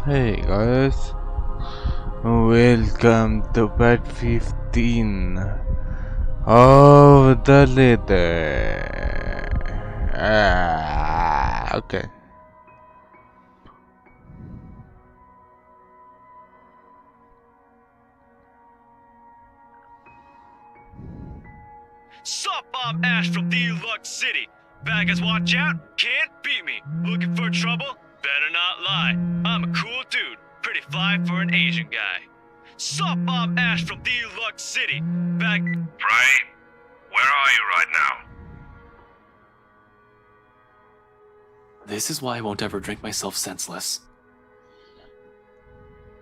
Hey guys, welcome to part 15 of the letter. Okay. Sup, I'm Ash from Deluxe City. Baggers, watch out, can't beat me. Looking for trouble? Better not lie. I'm a cool dude, pretty fly for an Asian guy. Sup, I'm Ash from Deluxe City. Frey, where are you right now? This is why I won't ever drink myself senseless.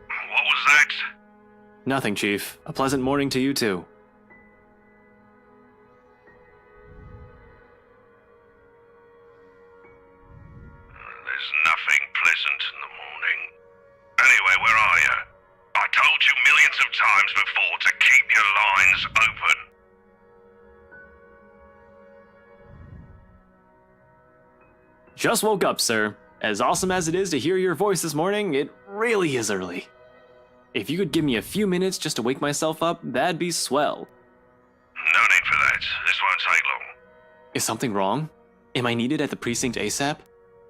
What was that? Nothing, Chief. A pleasant morning to you too. There's nothing pleasant in the morning. Anyway, where are you? I told you millions of times before to keep your lines open. Just woke up, sir. As awesome as it is to hear your voice this morning, it really is early. If you could give me a few minutes just to wake myself up, that'd be swell. No need for that. This won't take long. Is something wrong? Am I needed at the precinct ASAP?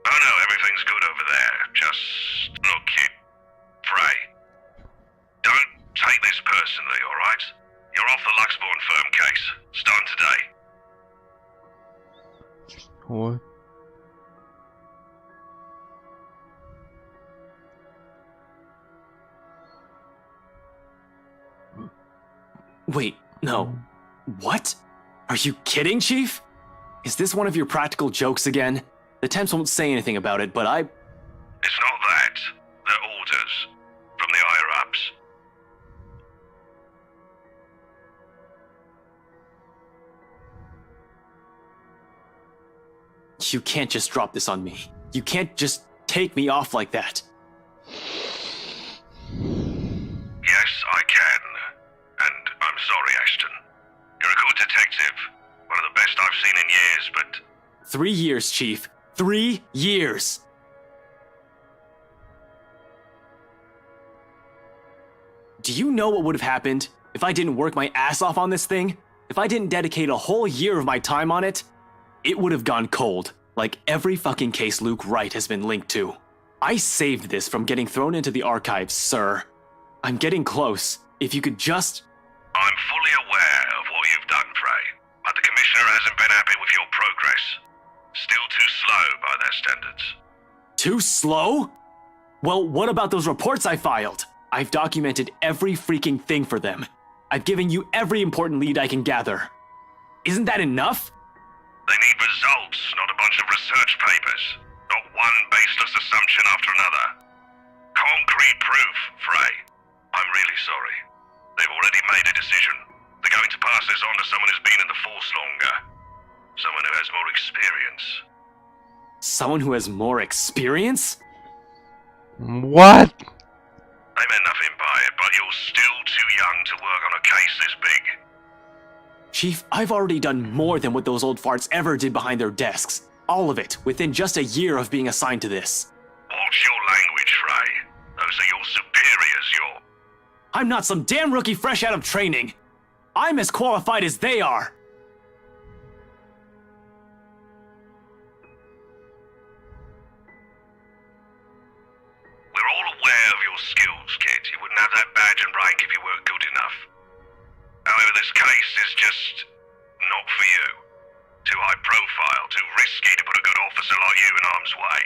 Oh no, everything's good over there. Just look, kid. Frey. Don't take this personally, alright? You're off the Luxborn firm case. Starting today. What? Wait, no. What? Are you kidding, Chief? Is this one of your practical jokes again? The Temps won't say anything about it, but It's not that. They're orders. From the higher-ups. You can't just drop this on me. You can't just take me off like that. Yes, I can. And I'm sorry, Ashton. You're a good detective. One of the best I've seen in years, but 3 years, Chief. 3 years! Do you know what would have happened if I didn't work my ass off on this thing? If I didn't dedicate a whole year of my time on it? It would have gone cold, like every fucking case Luke Wright has been linked to. I saved this from getting thrown into the archives, sir. I'm getting close. If you could just... I'm fully aware of what you've done, Frey. But the Commissioner hasn't been happy with your progress. Still too slow by their standards. Too slow? Well, what about those reports I filed? I've documented every freaking thing for them. I've given you every important lead I can gather. Isn't that enough? They need results, not a bunch of research papers. Not one baseless assumption after another. Concrete proof, Frey. I'm really sorry. They've already made a decision. They're going to pass this on to someone who's been in the force longer. Someone who has more experience. Someone who has more experience? What? They meant nothing by it, but you're still too young to work on a case this big. Chief, I've already done more than what those old farts ever did behind their desks. All of it, within just a year of being assigned to this. Watch your language, Frey. Those are your superiors, I'm not some damn rookie fresh out of training. I'm as qualified as they are. We're all aware of your skills, kid. You wouldn't have that badge and rank if you weren't good enough. However, this case is just not for you. Too high profile, too risky to put a good officer like you in harm's way.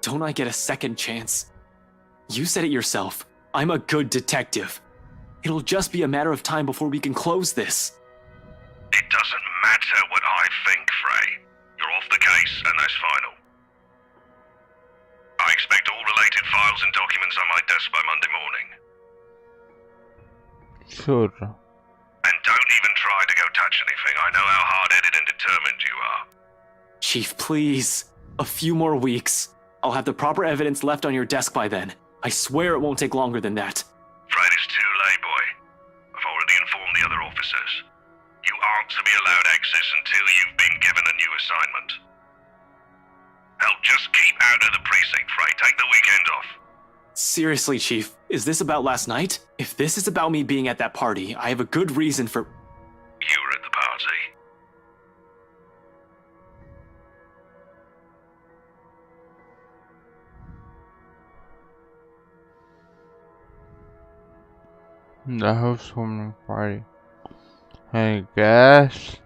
Don't I get a second chance? You said it yourself. I'm a good detective. It'll just be a matter of time before we can close this. It doesn't matter what I think, Frey. You're off the case, and that's final. I expect all related files and documents on my desk by Monday morning. Sure. And don't even try to go touch anything. I know how hard-headed and determined you are. Chief, please. A few more weeks. I'll have the proper evidence left on your desk by then. I swear it won't take longer than that. Afraid it's too late, boy. I've already informed the other officers. You aren't to be allowed access until you've been given a new assignment. Hell, just keep out of the precinct, Frey. Take the weekend off. Seriously, Chief, is this about last night? If this is about me being at that party, I have a good reason for... You were at the party. The housewarming party. I guess.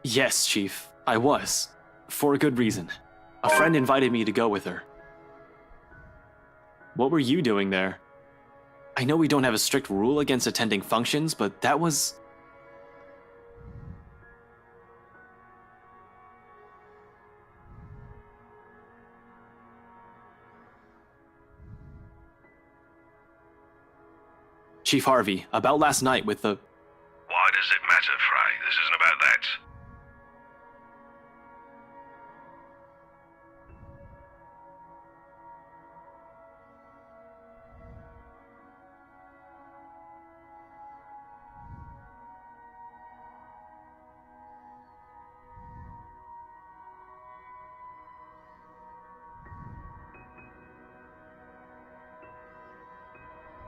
Yes, Chief, I was. For a good reason. A friend invited me to go with her. What were you doing there? I know we don't have a strict rule against attending functions, but that was... Chief Harvey, about last night with the... Why does it matter, Frey? This isn't about that.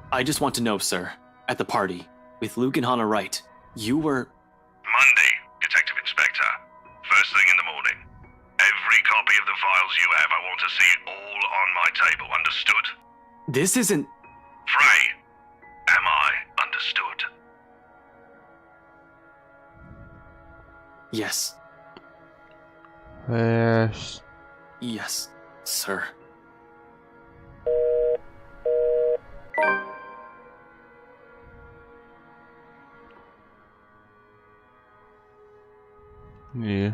I just want to know, sir, at the party, with Luke and Hannah Wright, you were... Monday, Detective Inspector. First thing in the morning. Every copy of the files you have, I want to see it all on my table, understood? This isn't... Frey, am I understood? Yes. Yes. Yes, sir. Yeah.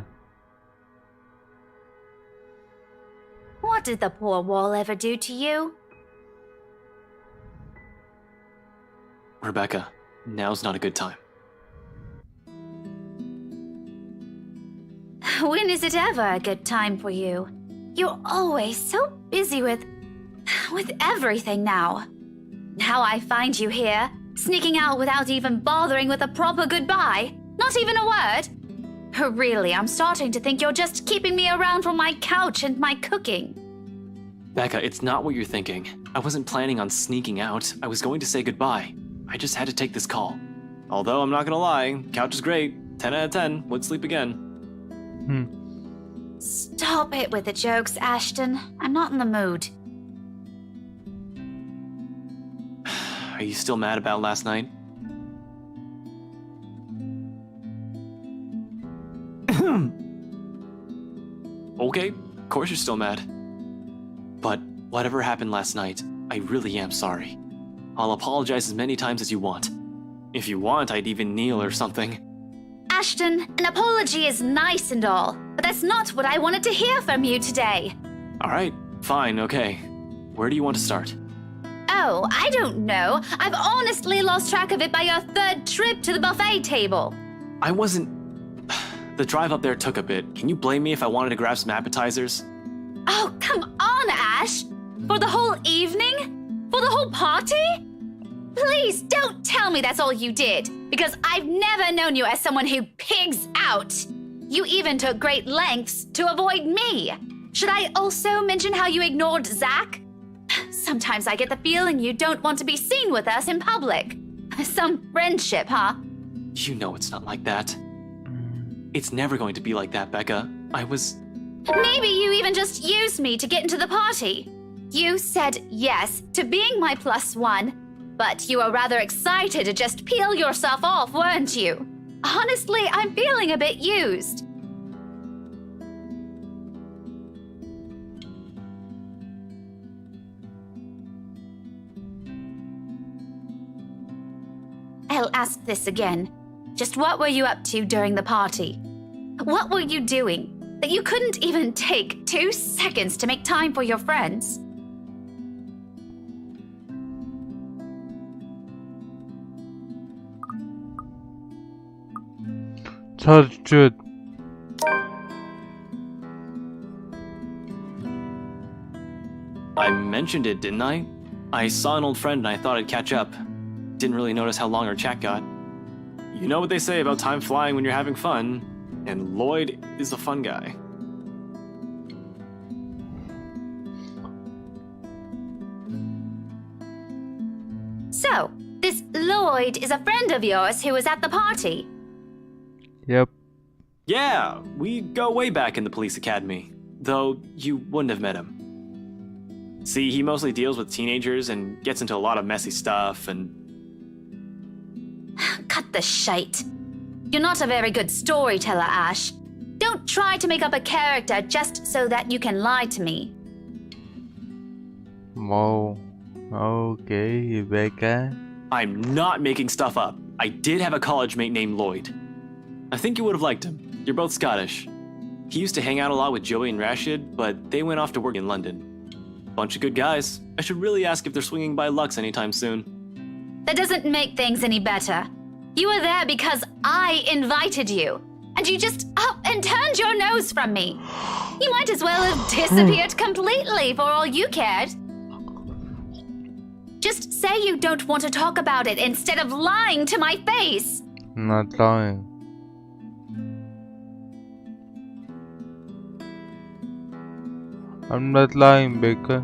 What did the poor wall ever do to you? Rebecca, now's not a good time. When is it ever a good time for you? You're always so busy with everything now. Now I find you here, sneaking out without even bothering with a proper goodbye. Not even a word. Really, I'm starting to think you're just keeping me around from my couch and my cooking. Becca, it's not what you're thinking. I wasn't planning on sneaking out. I was going to say goodbye. I just had to take this call. Although, I'm not gonna lie, couch is great. 10 out of 10, would sleep again. Stop it with the jokes, Ashton. I'm not in the mood. Are you still mad about last night? Okay, of course you're still mad. But whatever happened last night, I really am sorry. I'll apologize as many times as you want. If you want, I'd even kneel or something. Ashton, an apology is nice and all, but that's not what I wanted to hear from you today. Alright, fine, okay. Where do you want to start? Oh, I don't know. I've honestly lost track of it by your third trip to the buffet table. I wasn't... The drive up there took a bit. Can you blame me if I wanted to grab some appetizers? Oh, come on, Ash! For the whole evening? For the whole party? Please don't tell me that's all you did, because I've never known you as someone who pigs out. You even took great lengths to avoid me. Should I also mention how you ignored Zach? Sometimes I get the feeling you don't want to be seen with us in public. Some friendship, huh? You know it's not like that. It's never going to be like that, Becca. Maybe you even just used me to get into the party. You said yes to being my +1, but you were rather excited to just peel yourself off, weren't you? Honestly, I'm feeling a bit used. I'll ask this again. Just what were you up to during the party? What were you doing that you couldn't even take 2 seconds to make time for your friends? Tell the truth. I mentioned it, didn't I? I saw an old friend and I thought I'd catch up. Didn't really notice how long our chat got. You know what they say about time flying when you're having fun, and Lloyd is a fun guy. Lloyd is a friend of yours who was at the party. Yep. Yeah, we go way back in the police academy, though you wouldn't have met him. See, he mostly deals with teenagers and gets into a lot of messy stuff and... Cut the shite. You're not a very good storyteller, Ash. Don't try to make up a character just so that you can lie to me. Whoa. Okay, Becca. I'm not making stuff up. I did have a college mate named Lloyd. I think you would have liked him. You're both Scottish. He used to hang out a lot with Joey and Rashid, but they went off to work in London. Bunch of good guys. I should really ask if they're swinging by Lux anytime soon. That doesn't make things any better. You were there because I invited you, and you just up and turned your nose from me. You might as well have disappeared completely for all you cared. Just say you don't want to talk about it instead of lying to my face. I'm not lying. I'm not lying, Becca.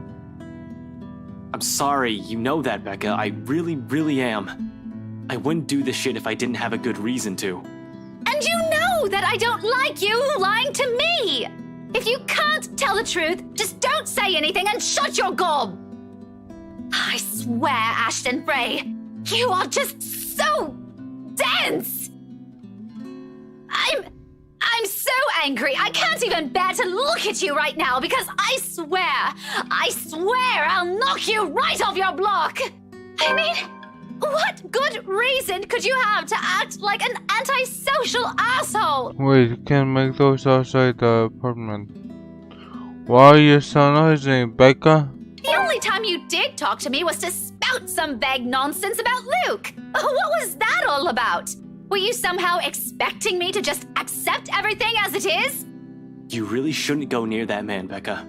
I'm sorry, you know that, Becca. I really, really am. I wouldn't do this shit if I didn't have a good reason to. And you know that I don't like you lying to me! If you can't tell the truth, just don't say anything and shut your gob! I swear, Ashton Frey, you are just so dense! I'm so angry, I can't even bear to look at you right now because I swear I'll knock you right off your block! I mean, what good reason could you have to act like an antisocial asshole? Wait, you can make those outside the apartment. Why are you so noisy, Becca? The only time you did talk to me was to spout some vague nonsense about Luke. What was that all about? Were you somehow expecting me to just accept everything as it is? You really shouldn't go near that man, Becca.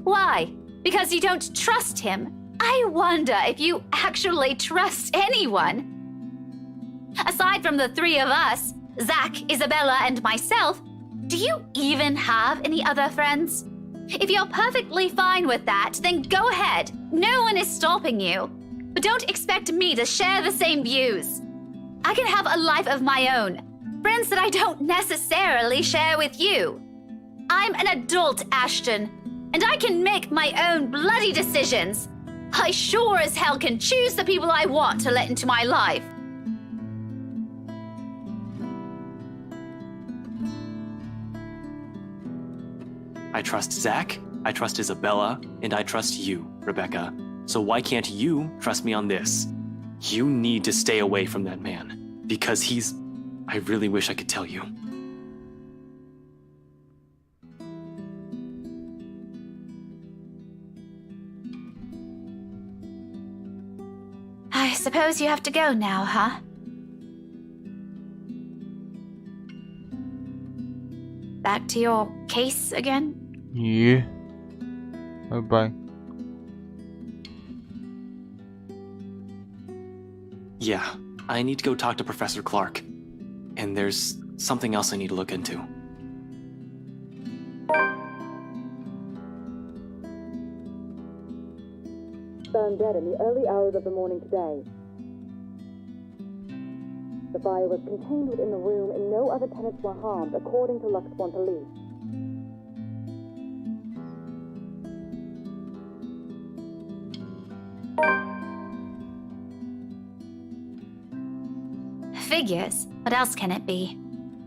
Why? Because you don't trust him? I wonder if you actually trust anyone. Aside from the three of us, Zach, Isabella, and myself, do you even have any other friends? If you're perfectly fine with that, then go ahead. No one is stopping you. But don't expect me to share the same views. I can have a life of my own. Friends that I don't necessarily share with you. I'm an adult, Ashton, and I can make my own bloody decisions. I sure as hell can choose the people I want to let into my life. I trust Zach, I trust Isabella, and I trust you, Rebecca. So why can't you trust me on this? You need to stay away from that man, because he's... I really wish I could tell you. I suppose you have to go now, huh? Back to your case again? Yeah. Bye-bye. Yeah, I need to go talk to Professor Clark. And there's something else I need to look into. Found dead in the early hours of the morning today. The fire was contained within the room and no other tenants were harmed, according to Lux One Police. Figures. What else can it be?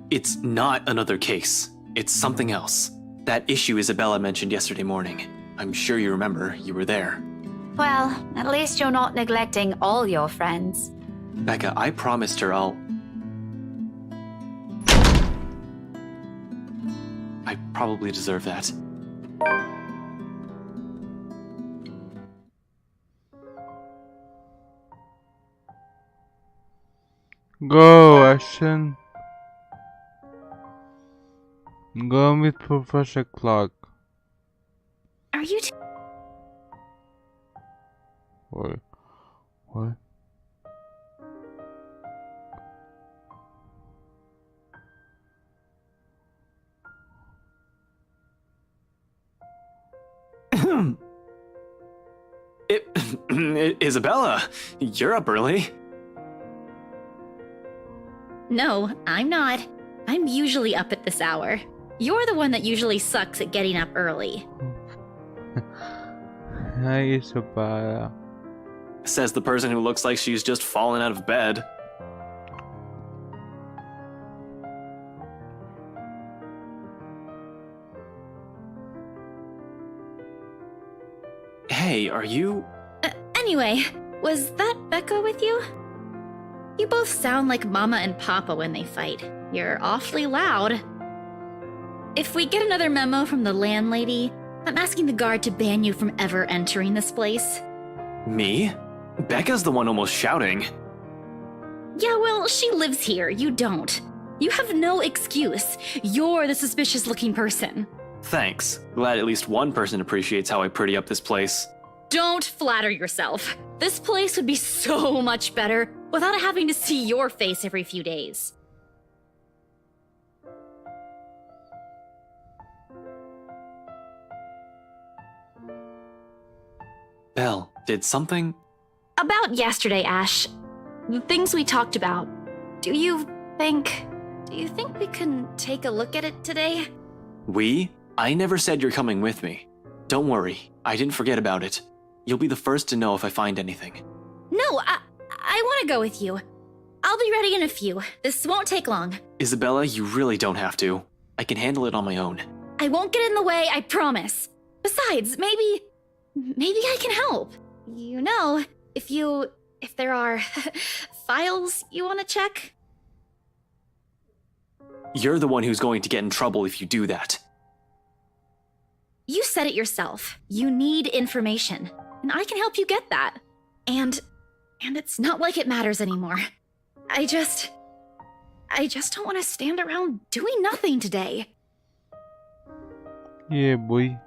It's not another case. It's something else. That issue Isabella mentioned yesterday morning. I'm sure you remember. You were there. Well, at least you're not neglecting all your friends. Becca, I promised her I'll... I probably deserve that. Go, Ashton. Go meet Professor Clark. Are you What? What? Isabella, you're up early. No, I'm not. I'm usually up at this hour. You're the one that usually sucks at getting up early. Hi, Isabella. Says the person who looks like she's just fallen out of bed. Hey, are you... Anyway, was that Becca with you? You both sound like Mama and Papa when they fight. You're awfully loud. If we get another memo from the landlady, I'm asking the guard to ban you from ever entering this place. Me? Becca's the one almost shouting. Yeah, well, she lives here. You don't. You have no excuse. You're the suspicious-looking person. Thanks. Glad at least one person appreciates how I pretty up this place. Don't flatter yourself. This place would be so much better without having to see your face every few days. Belle, did something... About yesterday, Ash. The things we talked about. Do you think we can take a look at it today? We? I never said you're coming with me. Don't worry, I didn't forget about it. You'll be the first to know if I find anything. No, I want to go with you. I'll be ready in a few. This won't take long. Isabella, you really don't have to. I can handle it on my own. I won't get in the way, I promise. Besides, maybe I can help. You know, if there are files you want to check. You're the one who's going to get in trouble if you do that. You said it yourself. You need information, and I can help you get that. And it's not like it matters anymore. I just don't want to stand around doing nothing today. Yeah, boy.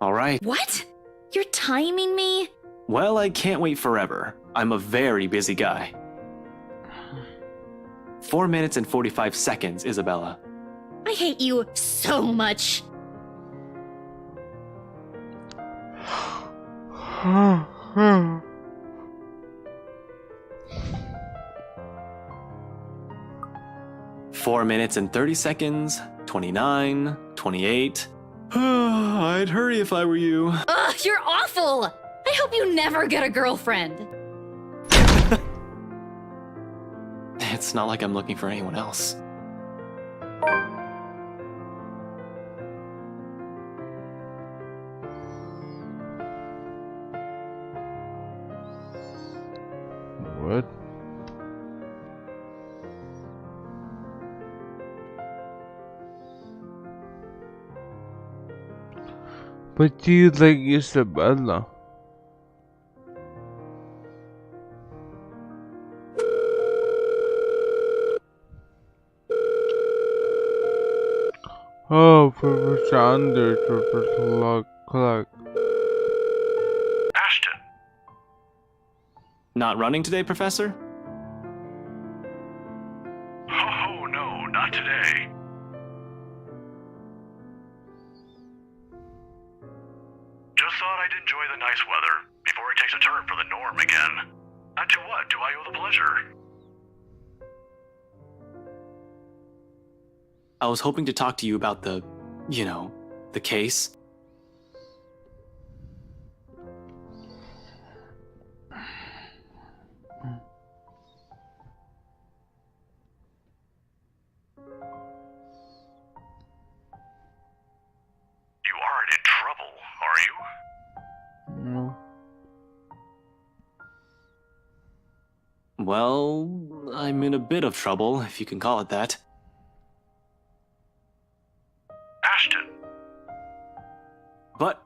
All right. What? You're timing me? Well, I can't wait forever. I'm a very busy guy. 4 minutes and 45 seconds, Isabella. I hate you so much. Hmm. 4 minutes and 30 seconds, 29, 28. I'd hurry if I were you. Ugh, you're awful! I hope you never get a girlfriend. It's not like I'm looking for anyone else. What? But you like Isabella. Oh, Professor Anders, Professor Clark. Ashton, Not running today, Professor? oh no, not today. Just thought I'd enjoy the nice weather before it takes a turn for the norm again. And to what do I owe the pleasure? I was hoping to talk to you about the case. You aren't in trouble, are you? No. Well, I'm in a bit of trouble, if you can call it that. Ashton, But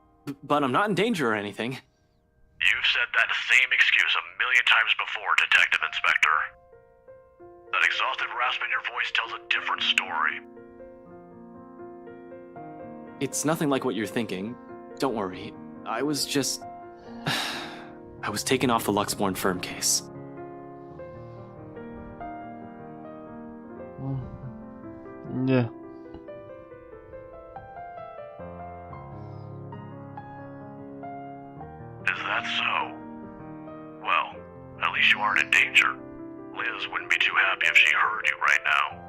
I'm not in danger or anything. you've said that same excuse a million times before, Detective Inspector. That exhausted rasp in your voice tells a different story. It's nothing like what you're thinking. Don't worry. I was just... I was taken off the Luxborn firm case. Yeah. least you aren't in danger. Liz wouldn't be too happy if she heard you right now.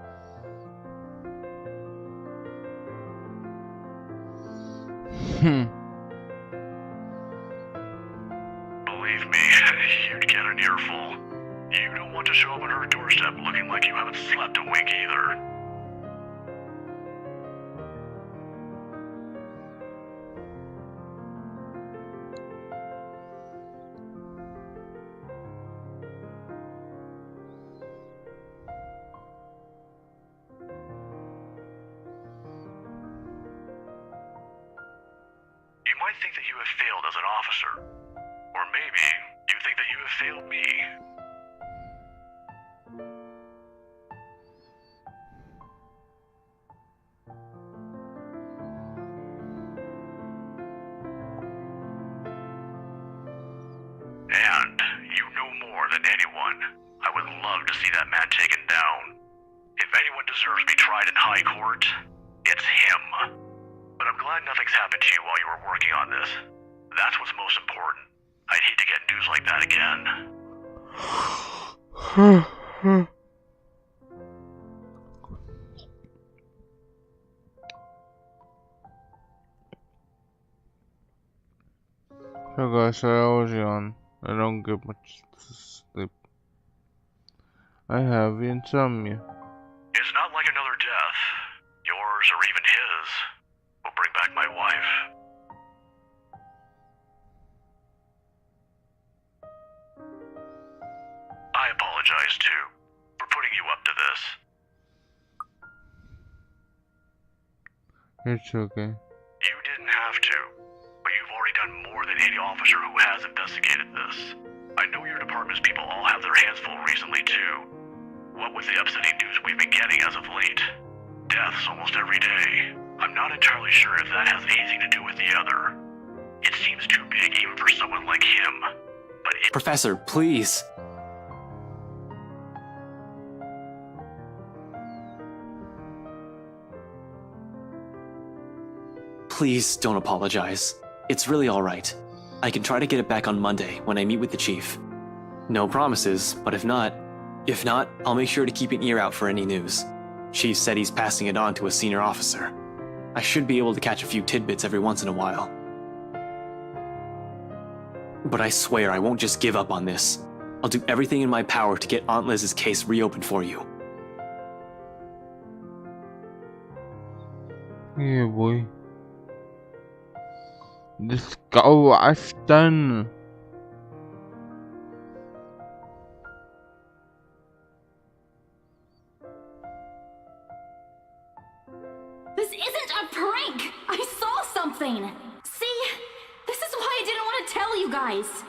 Believe me, you'd get an earful. You don't want to show up on her doorstep looking like you haven't slept a wink either. You might think that you have failed as an officer. Or maybe you think that you have failed me. And you know more than anyone. I would love to see that man taken down. If anyone deserves to be tried in high court, it's him. But I'm glad nothing's happened to you while you were working on this. That's what's most important. I'd hate to get news like that again. So guys, I was young. I don't get much sleep. I have insomnia. It's not like another death. Yours or even his will bring back my wife. I apologize too for putting you up to this. It's okay. You didn't have to, but you've already done more than any officer who has investigated this. I know your department's people all have their hands full recently too. What with the upsetting news we've been getting as of late. Deaths almost every day. I'm not entirely sure if that has anything to do with the other. It seems too big even for someone like him. But it— Professor, please. Please don't apologize. It's really all right. I can try to get it back on Monday when I meet with the chief. No promises, but if not, I'll make sure to keep an ear out for any news. Chief said he's passing it on to a senior officer. I should be able to catch a few tidbits every once in a while. But I swear I won't just give up on this. I'll do everything in my power to get Aunt Liz's case reopened for you. Yeah, boy. Let's go, Ashton. This isn't a prank! I saw something! See? This is why I didn't want to tell you guys!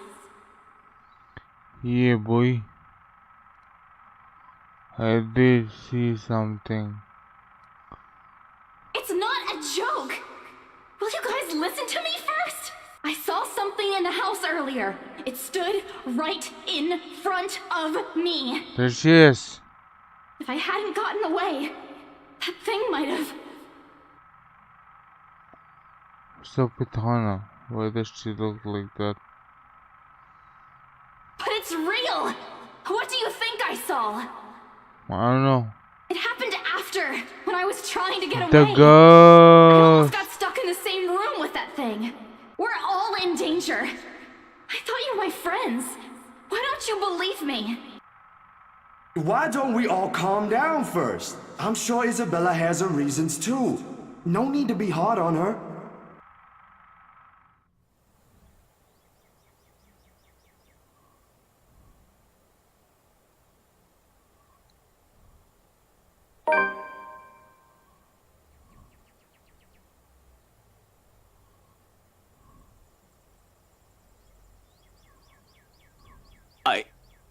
Yeah, boy. I did see something. It's not a joke! Will you guys listen to me first? I saw something in the house earlier. It stood right in front of me. There she is. If I hadn't gotten away, that thing might have... What's up with Hannah? Why does she look like that? But it's real! What do you think I saw? I don't know. It happened after, when I was trying to get away. The I ghost. almost got stuck in the same room with that thing. We're all in danger. I thought you were my friends. Why don't you believe me? Why don't we all calm down first? I'm sure Isabella has her reasons too. No need to be hard on her.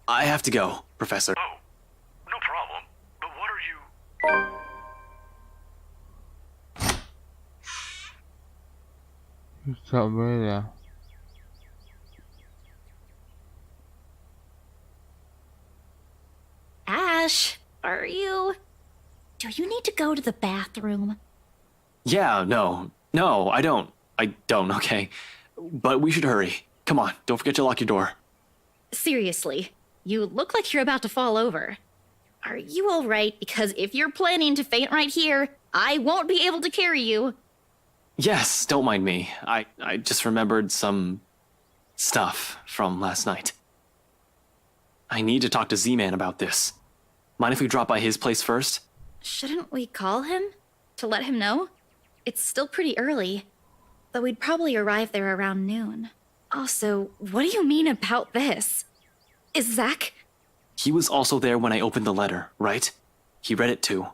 I have to go, Professor. Oh, no problem. But what are you... What's up, brother? Ash, are you... Do you need to go to the bathroom? Yeah, no, I don't, okay? But we should hurry. Come on, don't forget to lock your door. Seriously, You look like you're about to fall over. Are you alright? Because if you're planning to faint right here, I won't be able to carry you. Yes, don't mind me. I just remembered some stuff from last night. I need to talk to Z-Man about this. Mind if we drop by his place first? Shouldn't we call him? To let him know? It's still pretty early, though we'd probably arrive there around noon. Also, what do you mean about this? Is Zach... He was also there when I opened the letter, right? He read it too.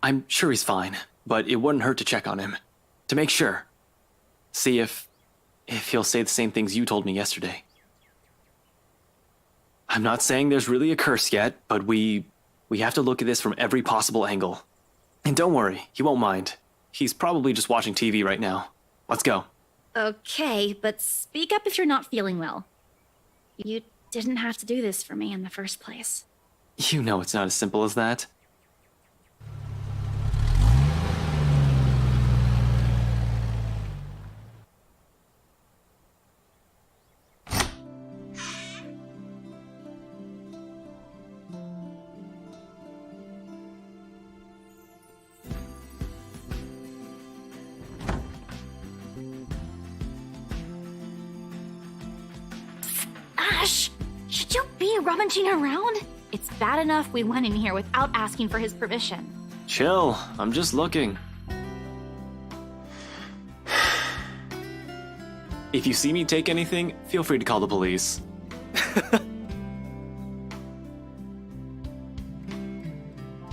I'm sure he's fine, but it wouldn't hurt to check on him. To make sure. See if he'll say the same things you told me yesterday. I'm not saying there's really a curse yet, but we have to look at this from every possible angle. And don't worry, he won't mind. He's probably just watching TV right now. Let's go. Okay, but speak up if you're not feeling well. You didn't have to do this for me in the first place. You know it's not as simple as that. Ash, should you be rummaging around? It's bad enough we went in here without asking for his permission. Chill, I'm just looking. If you see me take anything, feel free to call the police.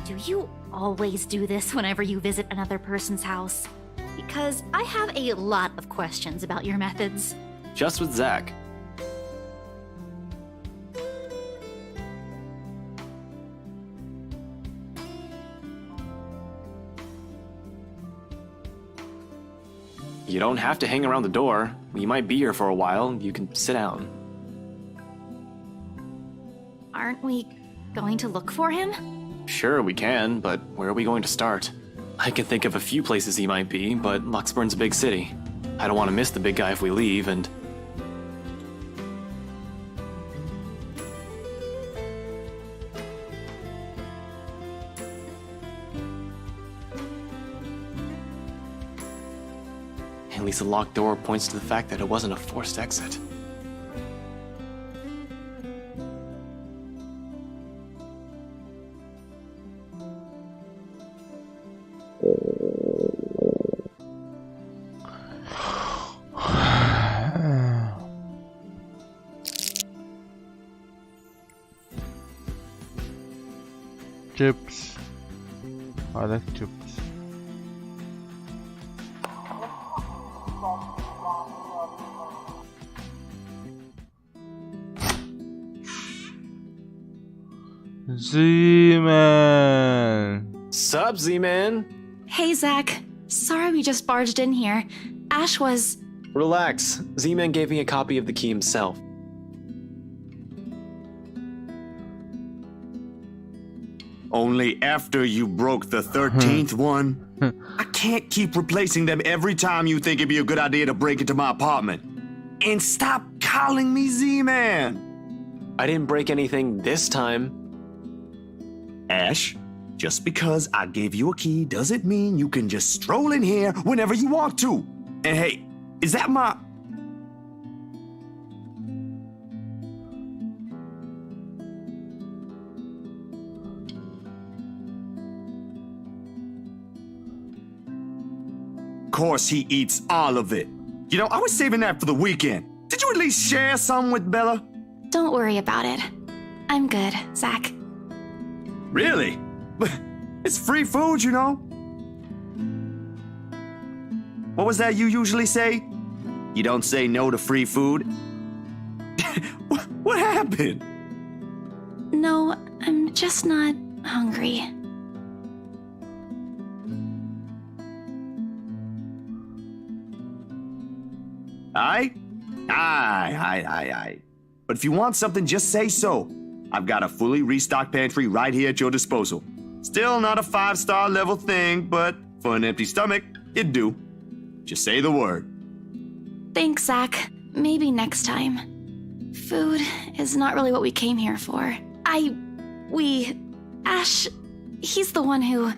Do you always do this whenever you visit another person's house? Because I have a lot of questions about your methods. Just with Zach. You don't have to hang around the door. You might be here for a while. You can sit down. Aren't we going to look for him? Sure, we can, but where are we going to start? I can think of a few places he might be, but Luxburn's a big city. I don't want to miss the big guy if we leave, and... At least the locked door points to the fact that it wasn't a forced exit. Chips. I like chips. Z-Man! Sup, Z-Man? Hey, Zach. Sorry we just barged in here. Ash was... Relax. Z-Man gave me a copy of the key himself. Only after you broke the 13th one? I can't keep replacing them every time you think it'd be a good idea to break into my apartment. And stop calling me Z-Man! I didn't break anything this time. Ash, just because I gave you a key doesn't mean you can just stroll in here whenever you want to. And hey, is that my... Of course he eats all of it. You know, I was saving that for the weekend. Did you at least share some with Bella? Don't worry about it. I'm good, Zach. Really? It's free food, you know? What was that you usually say? You don't say no to free food? What happened? No, I'm just not hungry. Aye. But if you want something, just say so. I've got a fully restocked pantry right here at your disposal. Still not a 5-star level thing, but for an empty stomach, it'd do. Just say the word. Thanks, Zach. Maybe next time. Food is not really what we came here for. Ash, he's the one who...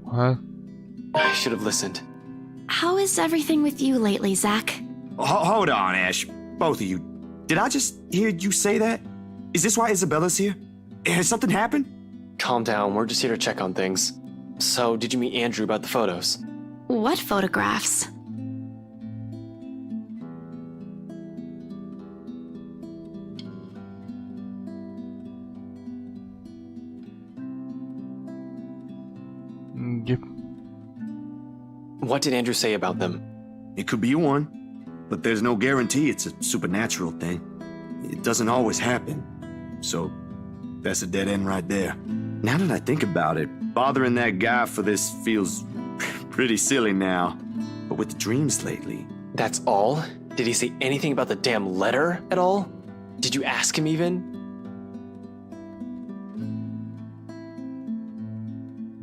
What? I should have listened. How is everything with you lately, Zach? Hold on, Ash. Both of you. Did I just hear you say that? Is this why Isabella's here? Has something happened? Calm down, we're just here to check on things. So, did you meet Andrew about the photos? What photographs? Yep. What did Andrew say about them? It could be one, but there's no guarantee it's a supernatural thing. It doesn't always happen. So, that's a dead end right there. Now that I think about it, bothering that guy for this feels pretty silly now. But with the dreams lately... That's all? Did he say anything about the damn letter at all? Did you ask him even?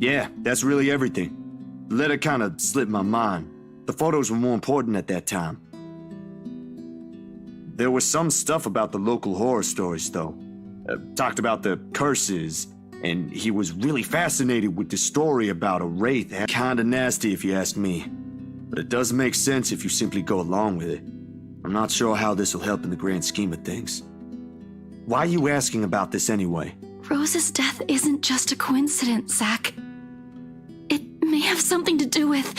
Yeah, that's really everything. The letter kind of slipped my mind. The photos were more important at that time. There was some stuff about the local horror stories, though. Talked about the curses, and he was really fascinated with the story about a wraith. Kinda nasty if you ask me. But it does make sense if you simply go along with it. I'm not sure how this will help in the grand scheme of things. Why are you asking about this anyway? Rose's death isn't just a coincidence, Zach. It may have something to do with...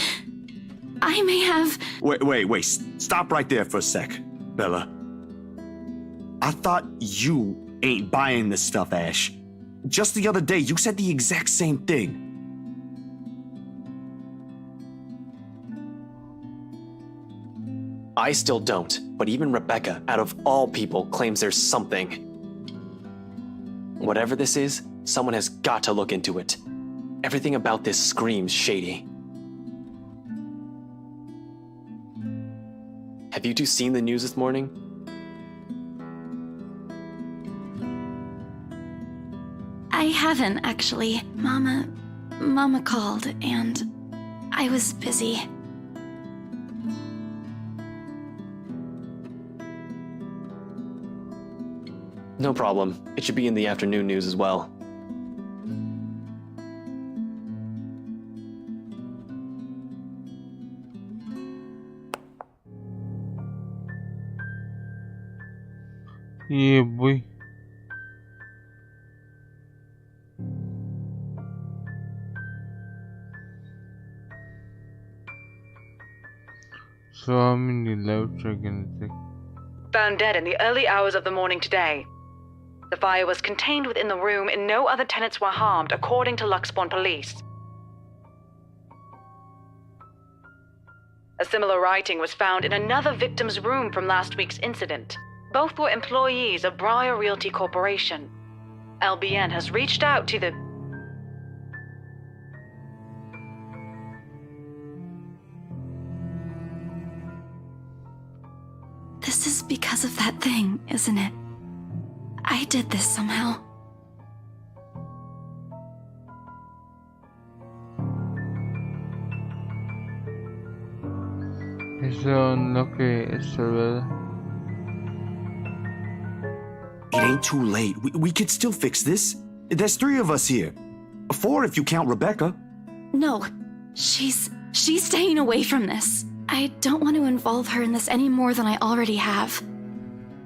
I may have... Wait. Stop right there for a sec, Bella. I thought you ain't buying this stuff, Ash. Just the other day, you said the exact same thing. I still don't, but even Rebecca, out of all people, claims there's something. Whatever this is, someone has got to look into it. Everything about this screams shady. Have you two seen the news this morning? I haven't, actually. Mama called, and I was busy. No problem. It should be in the afternoon news as well. Yeah, boy. So how many lives are gonna take? Found dead in the early hours of the morning today. The fire was contained within the room and no other tenants were harmed, according to Luxbourne police. A similar writing was found in another victim's room from last week's incident. Both were employees of Briar Realty Corporation. LBN has reached out to the... This is because of that thing, isn't it? I did this somehow. It's so unlucky, Isabella. It ain't too late. We could still fix this. There's 3 of us here. 4 if you count Rebecca. No, she's staying away from this. I don't want to involve her in this any more than I already have.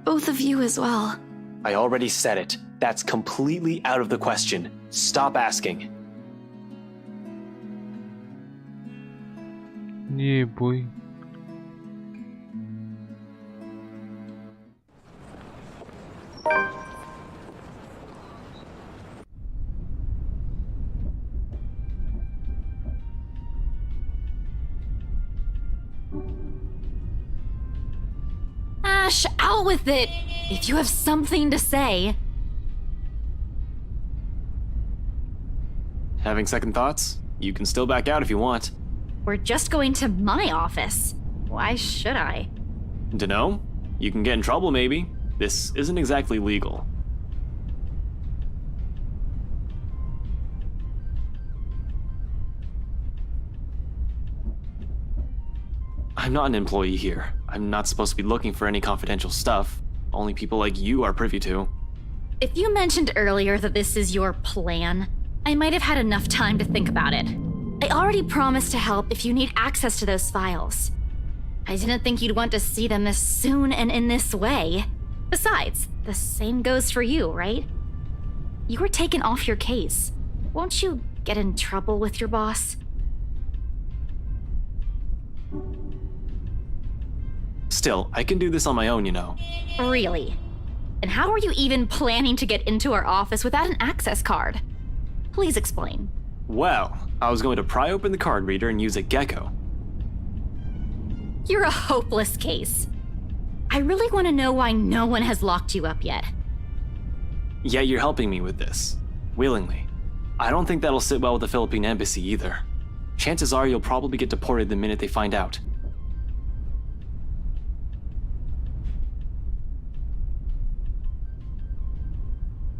Both of you as well. I already said it. That's completely out of the question. Stop asking. Yeah, boy. Ash, out with it! If you have something to say. Having second thoughts? You can still back out if you want. We're just going to my office. Why should I? Dunno? You can get in trouble, maybe. This isn't exactly legal. I'm not an employee here. I'm not supposed to be looking for any confidential stuff. Only people like you are privy to. If you mentioned earlier that this is your plan, I might have had enough time to think about it. I already promised to help if you need access to those files. I didn't think you'd want to see them this soon and in this way. Besides, the same goes for you, right? You were taken off your case. Won't you get in trouble with your boss? Still, I can do this on my own, you know. Really? And how are you even planning to get into our office without an access card? Please explain. Well, I was going to pry open the card reader and use a gecko. You're a hopeless case. I really want to know why no one has locked you up yet. Yet you're helping me with this. Willingly. I don't think that'll sit well with the Philippine embassy either. Chances are you'll probably get deported the minute they find out.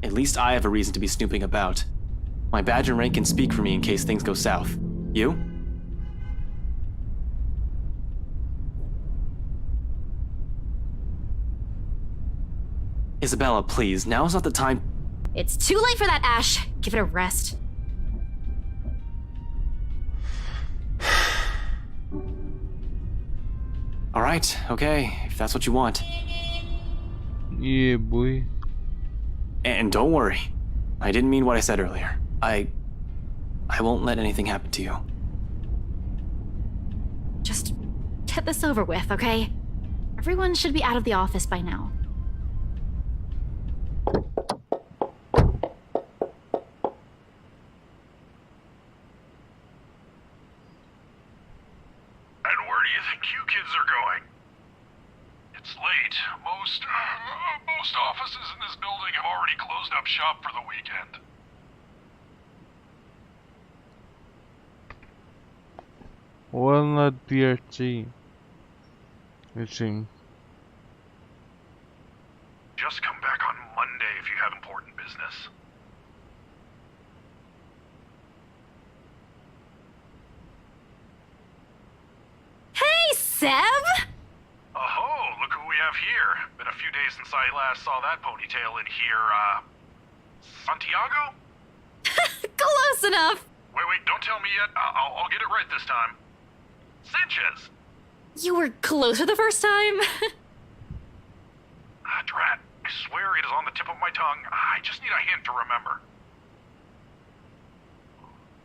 At least I have a reason to be snooping about. My badge and rank can speak for me in case things go south. You? Isabella, please, now's not the time. It's too late for that, Ash. Give it a rest. Alright, okay, if that's what you want. Yeah, boy. And don't worry, I didn't mean what I said earlier. I won't let anything happen to you. Just get this over with, okay? Everyone should be out of the office by now. And where do you think you kids are going? It's late. Most offices in this building have already closed up shop for the weekend. Walnut DRT. It seems. Just come back on Monday if you have important business. Hey, Seb! Oh, look who we have here. Been a few days since I last saw that ponytail in here, Santiago? Close enough! Wait, don't tell me yet. I'll get it right this time. Sanchez! You were closer the first time? Drat, I swear it is on the tip of my tongue. I just need a hint to remember.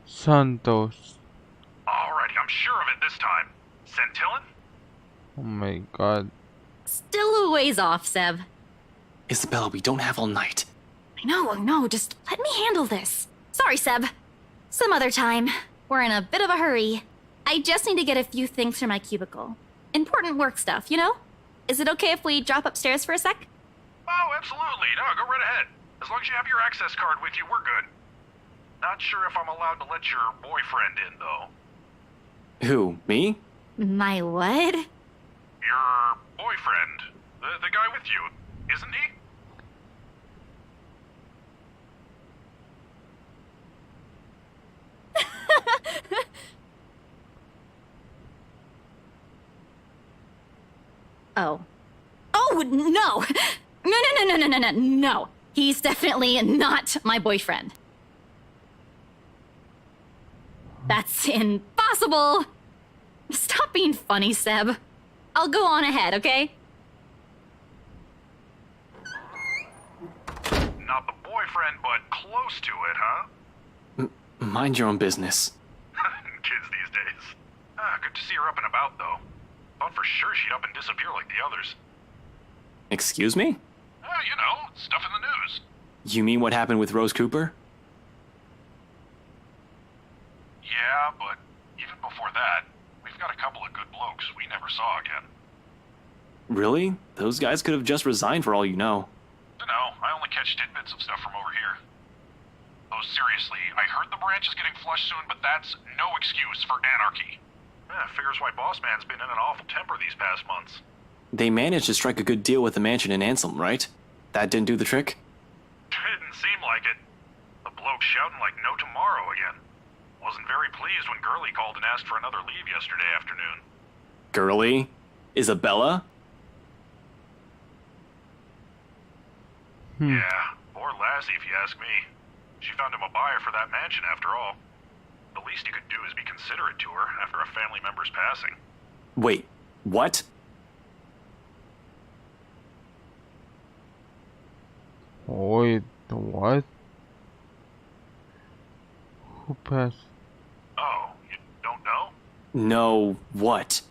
Santos. Alrighty, I'm sure of it this time. Centillon? Oh my god. Still a ways off, Seb. Isabella, we don't have all night. I know, just let me handle this. Sorry, Seb. Some other time. We're in a bit of a hurry. I just need to get a few things from my cubicle. Important work stuff, you know? Is it okay if we drop upstairs for a sec? Oh, absolutely. No, go right ahead. As long as you have your access card with you, we're good. Not sure if I'm allowed to let your boyfriend in, though. Who, me? My what? Your boyfriend. The guy with you, isn't he? Oh. Oh, no! No. He's definitely not my boyfriend. That's impossible! Stop being funny, Seb. I'll go on ahead, okay? Not the boyfriend, but close to it, huh? Mind your own business. Kids these days. Good to see her up and about, though. Thought for sure she'd up and disappear like the others. Excuse me? You know, stuff in the news. You mean what happened with Rose Cooper? Yeah, but even before that, we've got a couple of good blokes we never saw again. Really? Those guys could have just resigned for all you know. Dunno, I only catch tidbits of stuff from over here. Oh, seriously, I heard the branch is getting flushed soon, but that's no excuse for anarchy. Figures why Boss Man's been in an awful temper these past months. They managed to strike a good deal with the mansion in Ansem, right? That didn't do the trick? Didn't seem like it. The bloke shouting like no tomorrow again. Wasn't very pleased when Gurley called and asked for another leave yesterday afternoon. Girly? Isabella? Yeah, poor Lassie if you ask me. She found him a buyer for that mansion after all. The least you could do is be considerate to her after a family member's passing. Wait, what? Wait, what? Who passed? Oh, you don't know? No, what?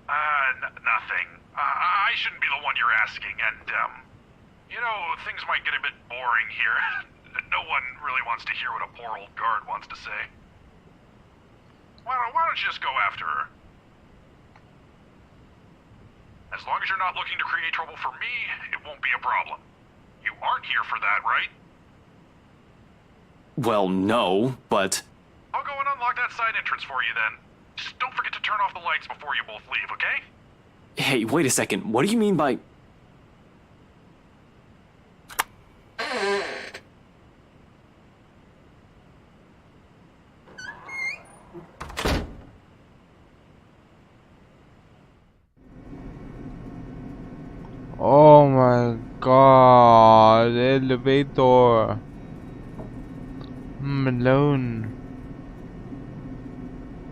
Nothing. I shouldn't be the one you're asking, and, you know, things might get a bit boring here. No one really wants to hear what a poor old guard wants to say. Why don't you just go after her? As long as you're not looking to create trouble for me, it won't be a problem. You aren't here for that, right? Well, no, but... I'll go and unlock that side entrance for you then. Just don't forget to turn off the lights before you both leave, okay? Hey, wait a second. What do you mean by... Oh my god, elevator. I'm alone.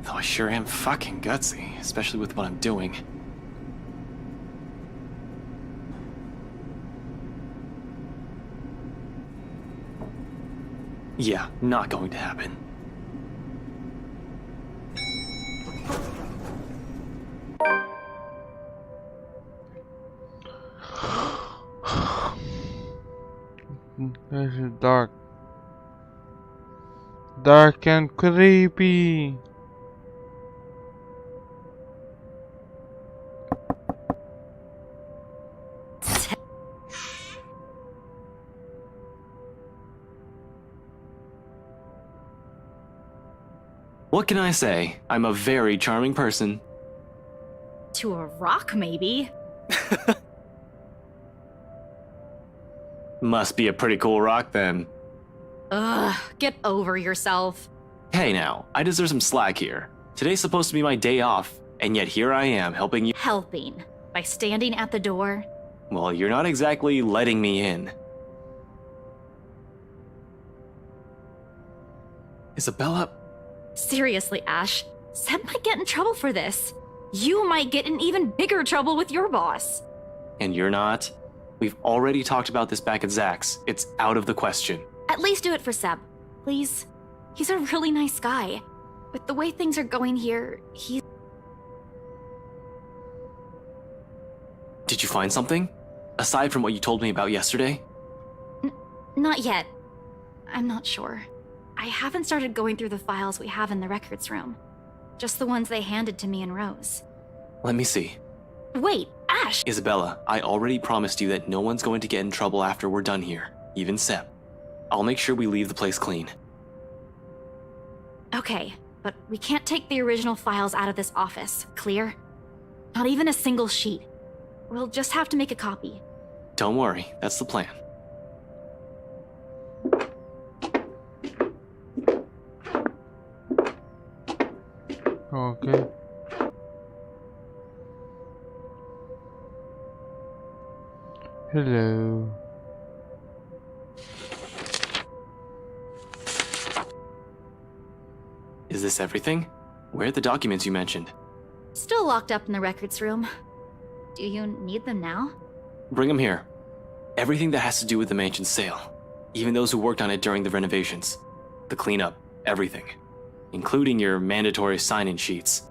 Though I sure am fucking gutsy, especially with what I'm doing. Yeah, not going to happen. This is dark. Dark and creepy. What can I say? I'm a very charming person. To a rock, maybe. Must be a pretty cool rock then. Ugh, get over yourself. Hey now, I deserve some slack here. Today's supposed to be my day off, and yet here I am helping you. Helping. By standing at the door. Well, you're not exactly letting me in. Isabella? Seriously, Ash. Seb might get in trouble for this. You might get in even bigger trouble with your boss. And you're not? We've already talked about this back at Zach's. It's out of the question. At least do it for Seb, please. He's a really nice guy. With the way things are going here, he's... Did you find something? Aside from what you told me about yesterday? Not yet. I'm not sure. I haven't started going through the files we have in the records room. Just the ones they handed to me and Rose. Let me see. Wait, Ash! Isabella, I already promised you that no one's going to get in trouble after we're done here, even Seb. I'll make sure we leave the place clean. Okay, but we can't take the original files out of this office, clear? Not even a single sheet. We'll just have to make a copy. Don't worry, that's the plan. Okay. Hello. Is this everything? Where are the documents you mentioned? Still locked up in the records room. Do you need them now? Bring them here. Everything that has to do with the mansion's sale. Even those who worked on it during the renovations. The cleanup, everything. Including your mandatory sign-in sheets.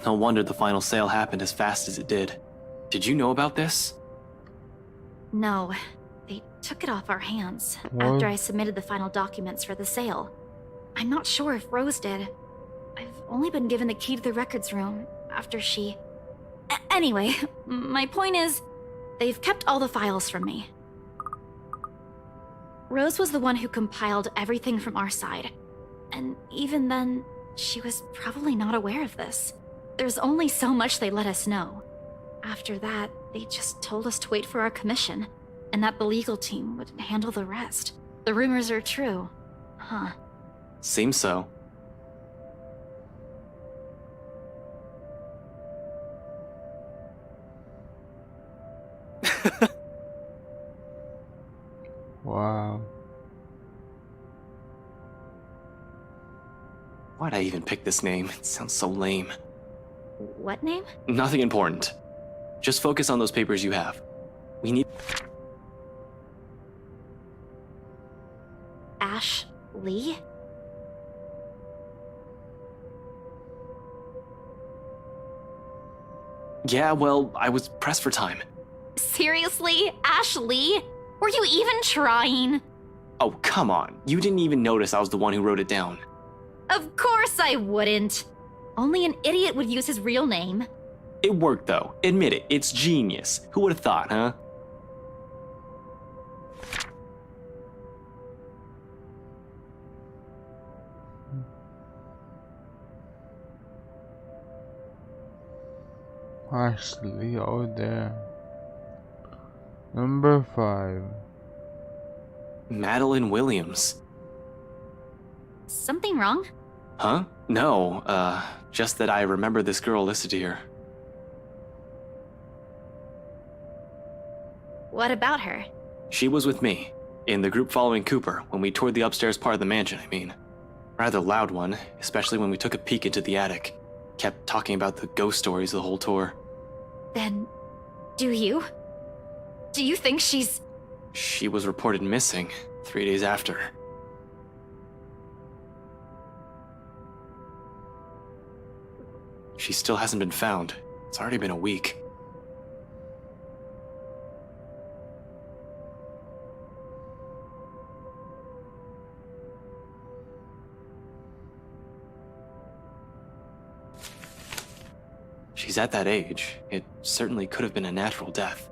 No wonder the final sale happened as fast as it did. Did you know about this? No. They took it off our hands What? after I submitted the final documents for the sale. I'm not sure if Rose did. I've only been given the key to the records room after she... Anyway, my point is, they've kept all the files from me. Rose was the one who compiled everything from our side. And even then, she was probably not aware of this. There's only so much they let us know. After that, they just told us to wait for our commission, and that the legal team would handle the rest. The rumors are true. Huh. Seems so. Wow. Why'd I even pick this name? It sounds so lame. What name? Nothing important. Just focus on those papers you have. We need... Ash Lee? Yeah, well, I was pressed for time. Seriously? Ash Lee? Were you even trying? Oh, come on. You didn't even notice I was the one who wrote it down. Of course I wouldn't. Only an idiot would use his real name. It worked, though. Admit it. It's genius. Who would have thought, huh? Ashley, oh there. Number 5. Madeline Williams. Something wrong? Huh? No, just that I remember this girl listed here. What about her? She was with me, in the group following Cooper, when we toured the upstairs part of the mansion, I mean. Rather loud one, especially when we took a peek into the attic. Kept talking about the ghost stories the whole tour. Then, do you? Do you think she's... She was reported missing 3 days after. She still hasn't been found. It's already been a week. She's at that age. It certainly could have been a natural death.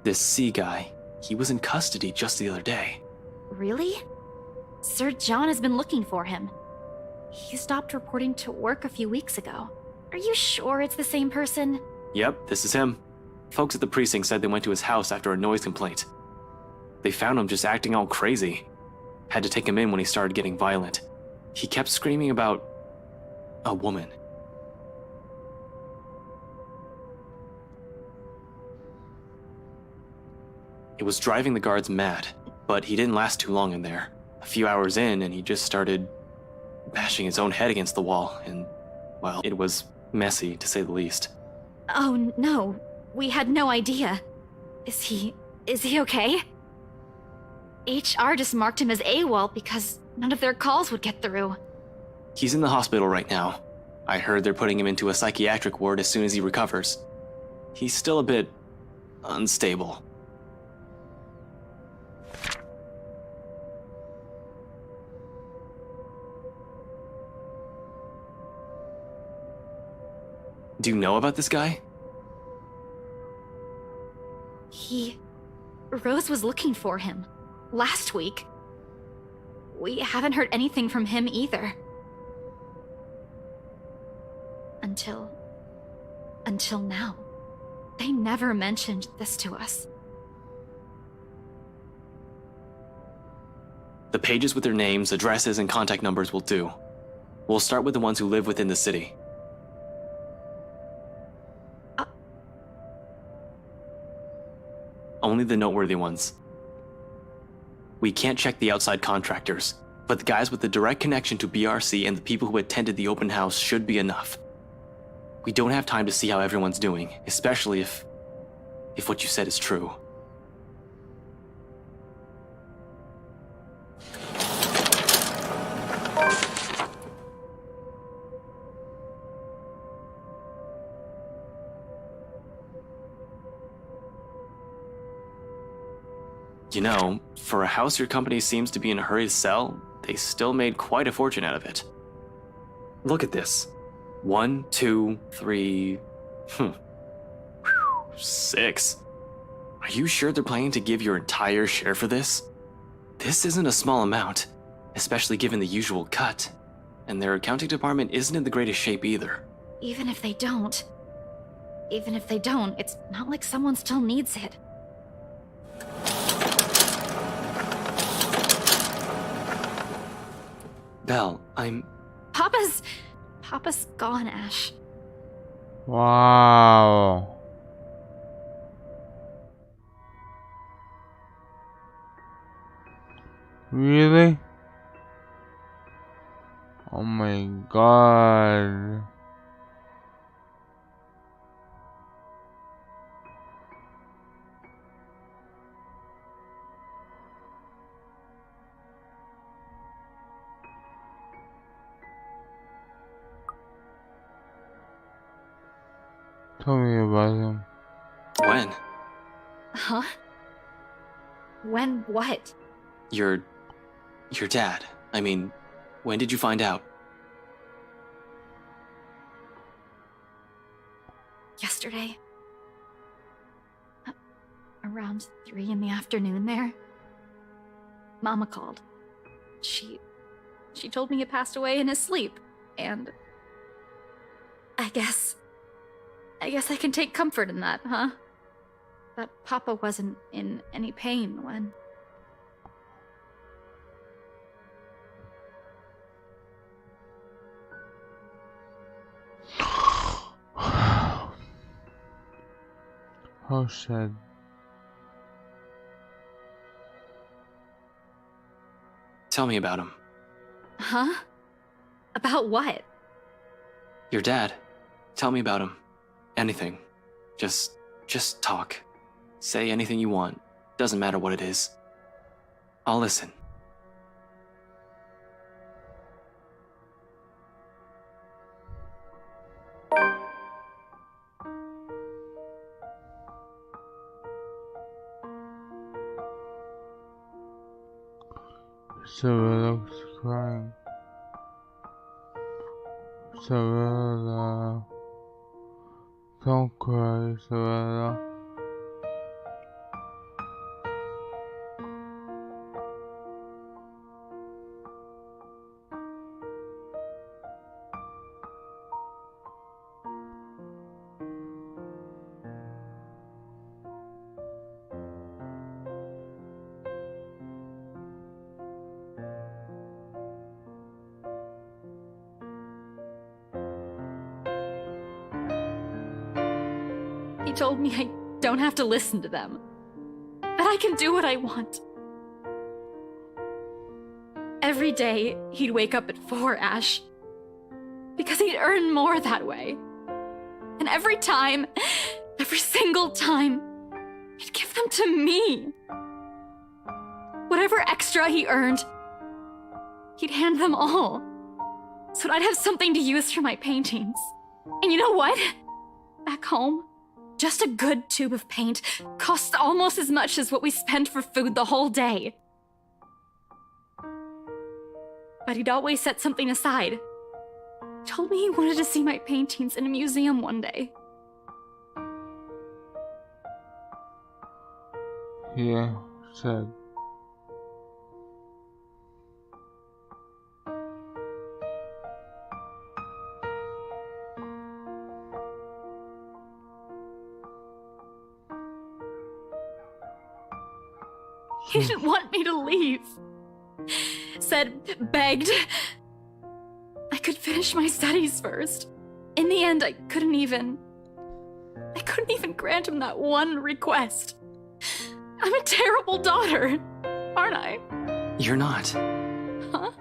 This C guy, he was in custody just the other day. Really? Sir John has been looking for him. He stopped reporting to work a few weeks ago. Are you sure it's the same person? Yep, this is him. Folks at the precinct said they went to his house after a noise complaint. They found him just acting all crazy. Had to take him in when he started getting violent. He kept screaming about a woman. It was driving the guards mad, but he didn't last too long in there. A few hours in, and he just started bashing his own head against the wall, and, well, it was messy, to say the least. Oh no, we had no idea. Is he okay? HR just marked him as AWOL because none of their calls would get through. He's in the hospital right now. I heard they're putting him into a psychiatric ward as soon as he recovers. He's still a bit unstable. Do you know about this guy? Rose was looking for him. Last week. We haven't heard anything from him either. Until now. They never mentioned this to us. The pages with their names, addresses, and contact numbers will do. We'll start with the ones who live within the city. Only the noteworthy ones. We can't check the outside contractors, but the guys with the direct connection to BRC and the people who attended the open house should be enough. We don't have time to see how everyone's doing, especially if what you said is true. You know, for a house your company seems to be in a hurry to sell, they still made quite a fortune out of it. Look at this. 1, 2, 3... 6. Are you sure they're planning to give your entire share for this? This isn't a small amount, especially given the usual cut. And their accounting department isn't in the greatest shape either. Even if they don't, it's not like someone still needs it. Belle, Papa's gone, Ash. Wow. Really? Oh my god. Tell me about him. when? Huh? When what? Your dad. I mean, when did you find out? Yesterday. Around 3 in the afternoon there. Mama called. She told me he passed away in his sleep, and I guess I can take comfort in that, huh? That Papa wasn't in any pain when... How sad. Tell me about him. Huh? About what? Your dad. Tell me about him. Anything. Just talk. Say anything you want. Doesn't matter what it is. I'll listen. Sabella's crying. Sabella. Don't cry, Sabella. He told me I don't have to listen to them. That I can do what I want. Every day, he'd wake up at 4, Ash. Because he'd earn more that way. And every single time, he'd give them to me. Whatever extra he earned, he'd hand them all. So that I'd have something to use for my paintings. And you know what? Back home, just a good tube of paint costs almost as much as what we spend for food the whole day. But he'd always set something aside. He told me he wanted to see my paintings in a museum one day. Yeah, sad. He didn't want me to leave. Begged. I could finish my studies first. In the end, I couldn't even grant him that one request. I'm a terrible daughter, aren't I? You're not. Huh?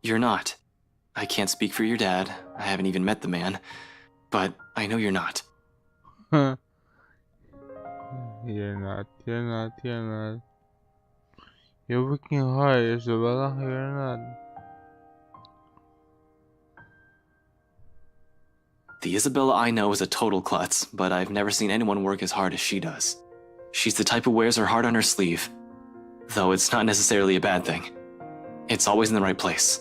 You're not. I can't speak for your dad. I haven't even met the man. But I know you're not. You're not. You're working hard, Isabella. You're not. The Isabella I know is a total klutz, but I've never seen anyone work as hard as she does. She's the type who wears her heart on her sleeve, though it's not necessarily a bad thing. It's always in the right place.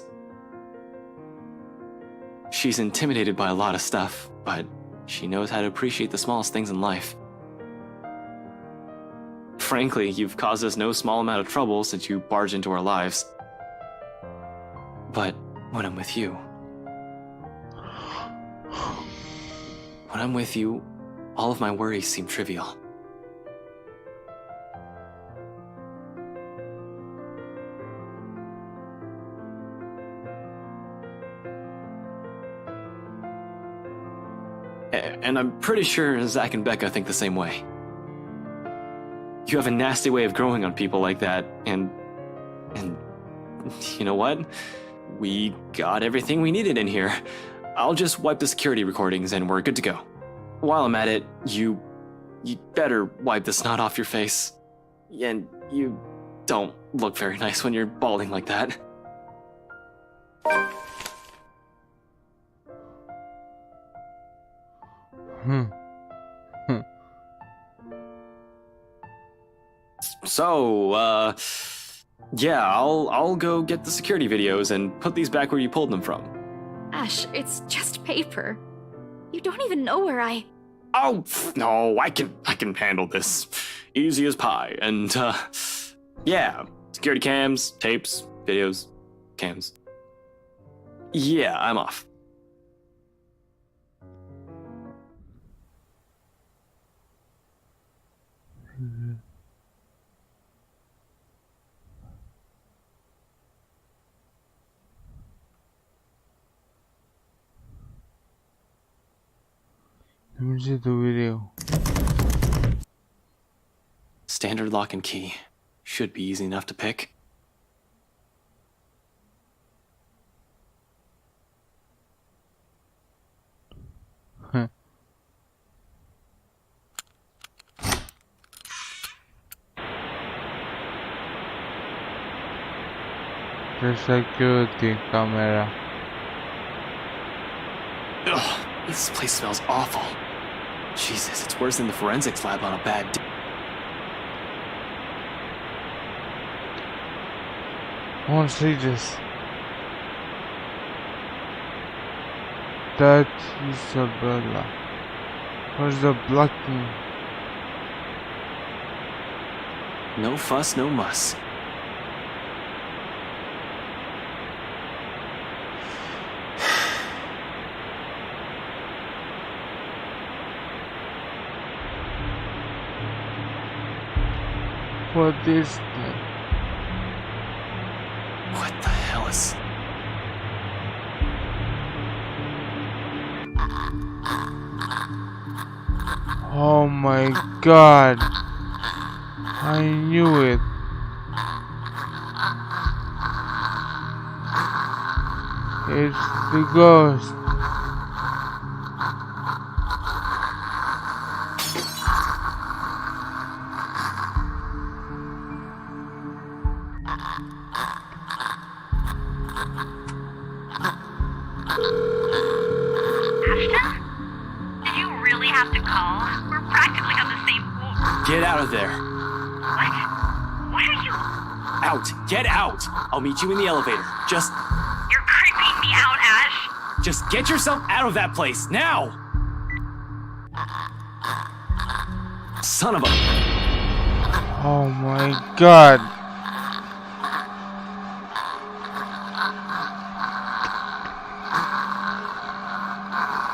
She's intimidated by a lot of stuff, but she knows how to appreciate the smallest things in life. Frankly, you've caused us no small amount of trouble since you barged into our lives. But when I'm with you, all of my worries seem trivial. And I'm pretty sure Zach and Becca think the same way. You have a nasty way of growing on people like that, and you know what? We got everything we needed in here. I'll just wipe the security recordings and we're good to go. While I'm at it, you better wipe the snot off your face. And you don't look very nice when you're balding like that. So, yeah, I'll go get the security videos and put these back where you pulled them from. Ash, it's just paper. You don't even know where I... Oh, no, I can handle this. Easy as pie. And, yeah, security cams, tapes, videos, cams. Yeah, I'm off. Let me see the video. Standard lock and key. Should be easy enough to pick. The security camera. Ugh, this place smells awful. Jesus, it's worse than the forensics lab on a bad day. I want to see this. That Isabella. Where's the blocking? No fuss, no muss. What is that? What the hell is... Oh my god. I knew it. It's the ghost. Ashton? Did you really have to call? We're practically on the same floor. Get out of there. What? What are you... Out. Get out. I'll meet you in the elevator. Just You're creeping me out, Ash. Just get yourself out of that place, now! Son of a... Oh my god.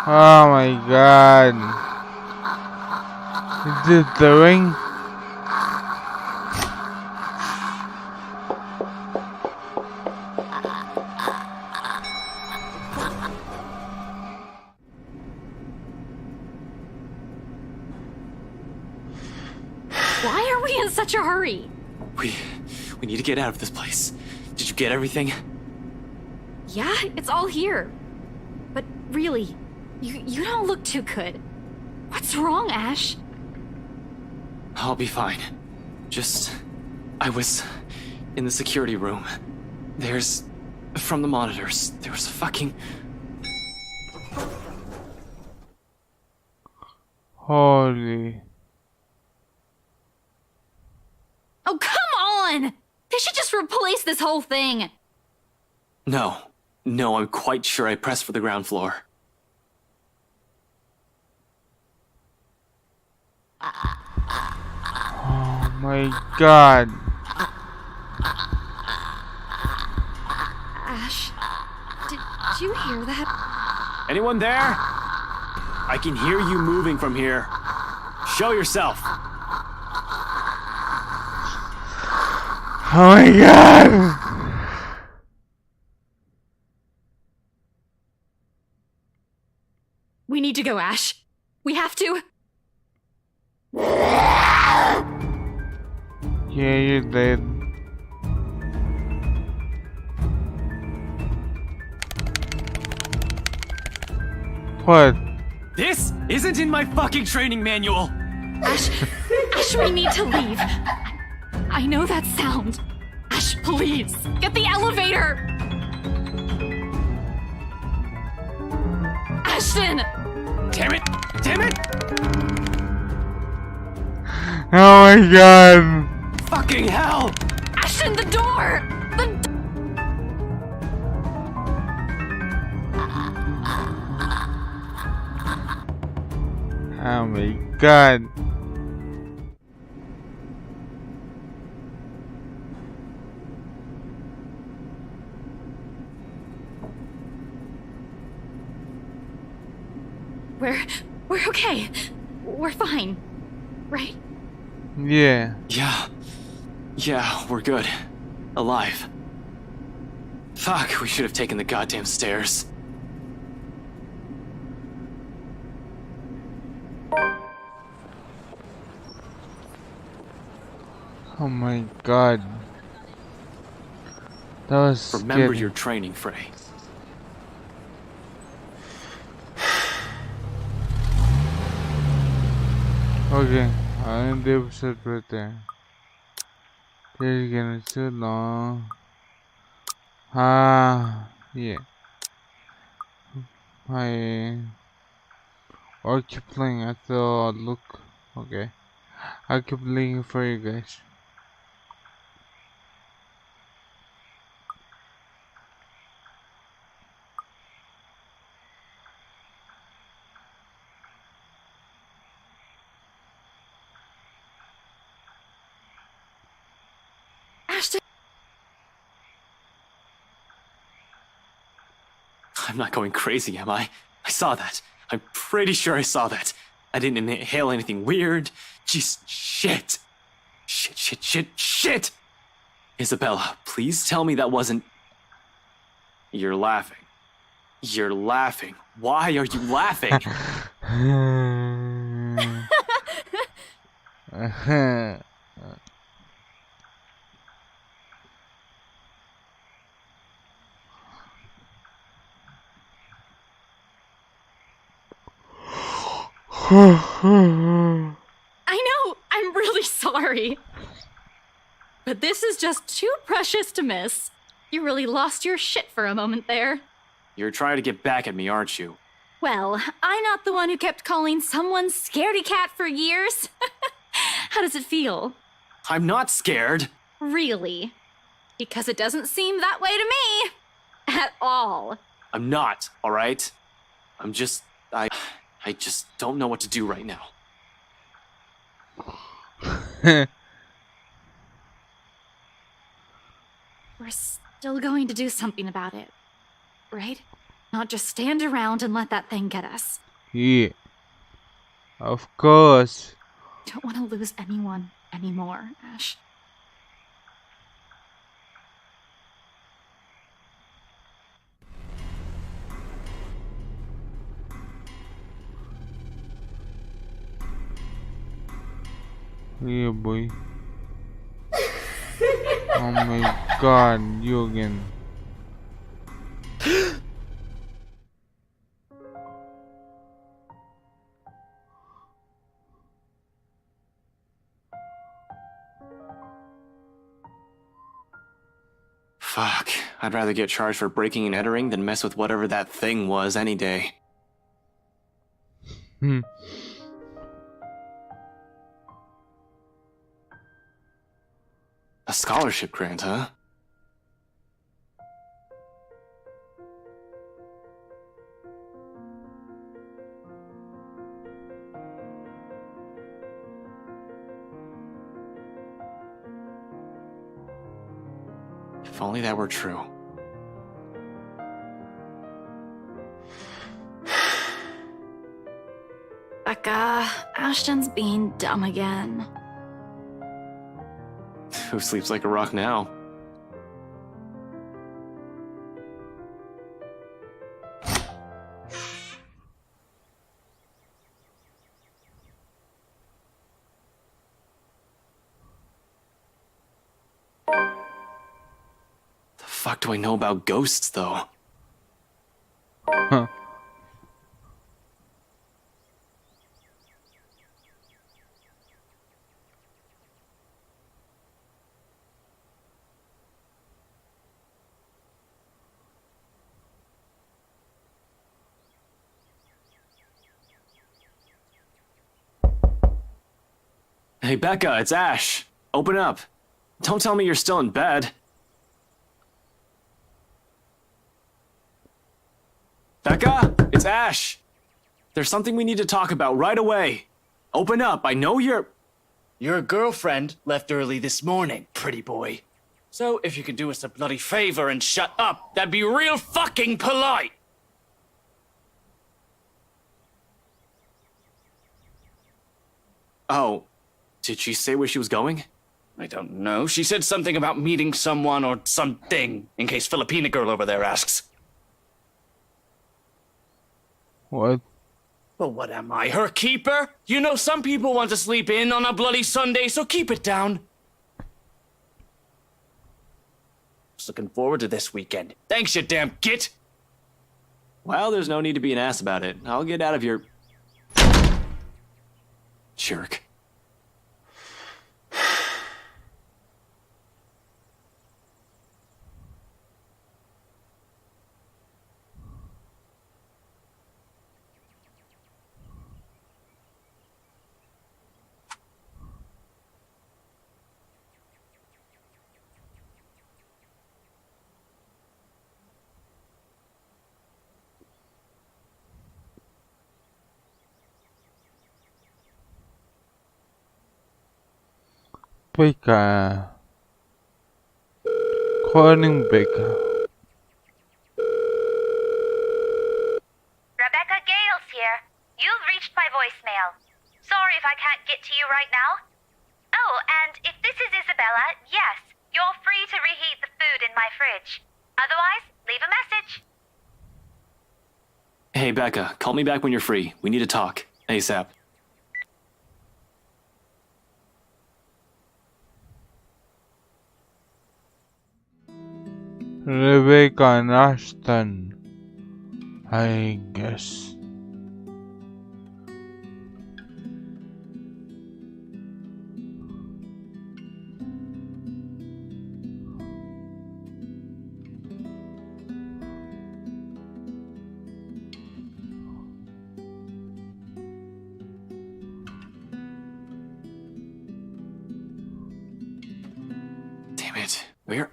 Oh my god. Is it the ring? Why are we in such a hurry? We need to get out of this place. Did you get everything? Yeah, it's all here. But really, you don't look too good. What's wrong, Ash? I'll be fine. I was in the security room. From the monitors, there was a fucking... Holy. Oh, come on! They should just replace this whole thing. No. No, I'm quite sure I pressed for the ground floor. Oh my god. Ash, did you hear that? Anyone there? I can hear you moving from here. Show yourself. Oh my god. We need to go, Ash. We have to. Yeah, you did. What? This isn't in my fucking training manual. Ash, we need to leave. I know that sound. Ash, please, get the elevator. Ashton! Damn it! Damn it! Oh my god. Fucking hell! Ashton, the door! Oh my god. We're okay. We're fine. Right? Yeah. Yeah, we're good. Alive. Fuck, we should have taken the goddamn stairs. Oh my god. That was Remember scary. your training, Frey. Okay, I'll end the episode right there. This is getting too long. Yeah. I'll keep playing until I look. Okay. I'll keep linking for you guys. Ashton! I'm not going crazy, am I? I saw that. I'm pretty sure I saw that. I didn't inhale anything weird. Just shit. Shit. Isabella, please tell me that wasn't... You're laughing. You're laughing. Why are you laughing? I know, I'm really sorry. But this is just too precious to miss. You really lost your shit for a moment there. You're trying to get back at me, aren't you? Well, I'm not the one who kept calling someone scaredy cat for years. How does it feel? I'm not scared. Really? Because it doesn't seem that way to me. At all. I'm not, all right? I'm just... I just don't know what to do right now. We're still going to do something about it, right? Not just stand around and let that thing get us. Yeah. Of course. Don't want to lose anyone anymore, Ash. Yeah, boy. Oh my god, you again. Fuck. I'd rather get charged for breaking and entering than mess with whatever that thing was any day. A scholarship grant, huh? If only that were true. Becca, Ashton's being dumb again. Who sleeps like a rock now? The fuck do I know about ghosts, though? Huh. Hey, Becca, it's Ash. Open up. Don't tell me you're still in bed. Becca, it's Ash. There's something we need to talk about right away. Open up. I know you're... Your girlfriend left early this morning, pretty boy. So if you could do us a bloody favor and shut up, that'd be real fucking polite. Oh, did she say where she was going? I don't know. She said something about meeting someone or something, in case Filipina girl over there asks. What? Well, what am I, her keeper? You know some people want to sleep in on a bloody Sunday, so keep it down. Just looking forward to this weekend. Thanks, you damn git! Well, there's no need to be an ass about it. I'll get out of your... jerk. Becca. Calling Becca. Rebecca Gales here. You've reached my voicemail. Sorry if I can't get to you right now. Oh, and if this is Isabella, yes, you're free to reheat the food in my fridge. Otherwise, leave a message. Hey, Becca, call me back when you're free. We need to talk. ASAP. Rebecca and Ashton, I guess. Damn it. Where?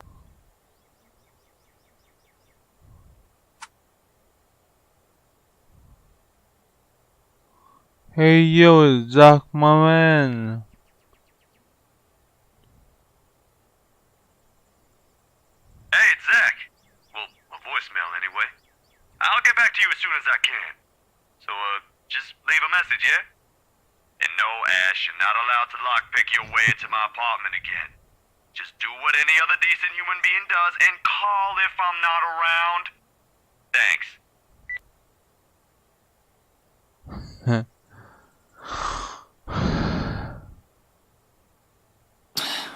Hey yo, Zach, my man. Hey, it's Zach. Well, a voicemail anyway. I'll get back to you as soon as I can. So, just leave a message, yeah? And no, Ash, you're not allowed to lockpick your way into my apartment again. Just do what any other decent human being does and call if I'm not around. Thanks.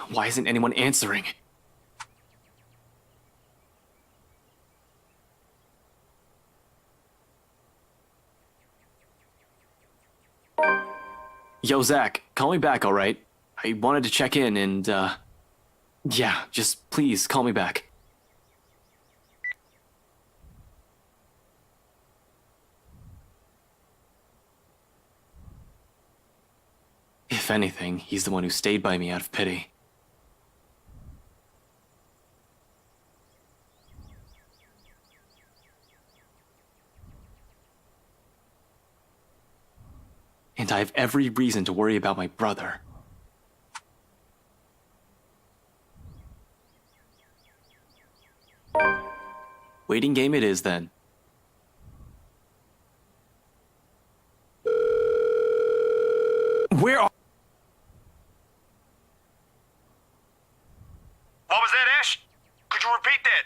Why isn't anyone answering? Yo, Zach, call me back, alright? I wanted to check in and, yeah, just please call me back. If anything, he's the one who stayed by me out of pity. And I have every reason to worry about my brother. Waiting game it is then. Where are... What was that, Ash? Could you repeat that?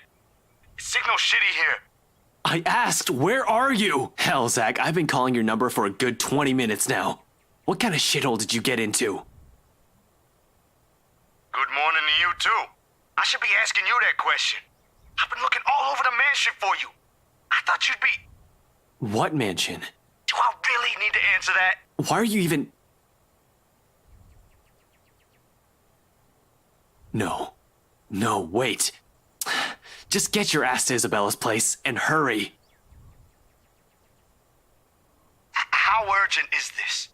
Signal shitty here. I asked, where are you? Hell, Zach, I've been calling your number for a good 20 minutes now. What kind of shithole did you get into? Good morning to you, too. I should be asking you that question. I've been looking all over the mansion for you. I thought you'd be... What mansion? Do I really need to answer that? Why are you even... No. No, wait. Just get your ass to Isabella's place and hurry. How urgent is this?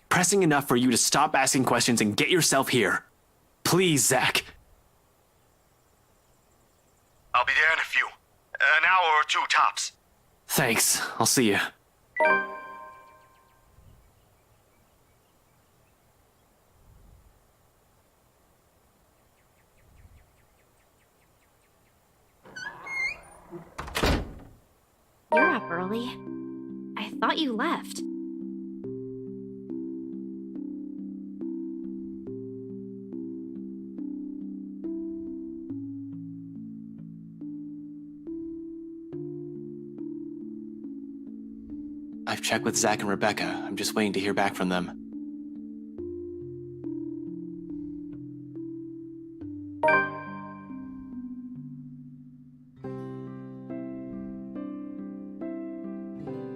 Pressing enough for you to stop asking questions and get yourself here. Please, Zach. I'll be there in a few. An hour or two tops. Thanks. I'll see you. You're up early. I thought you left. I've checked with Zach and Rebecca. I'm just waiting to hear back from them.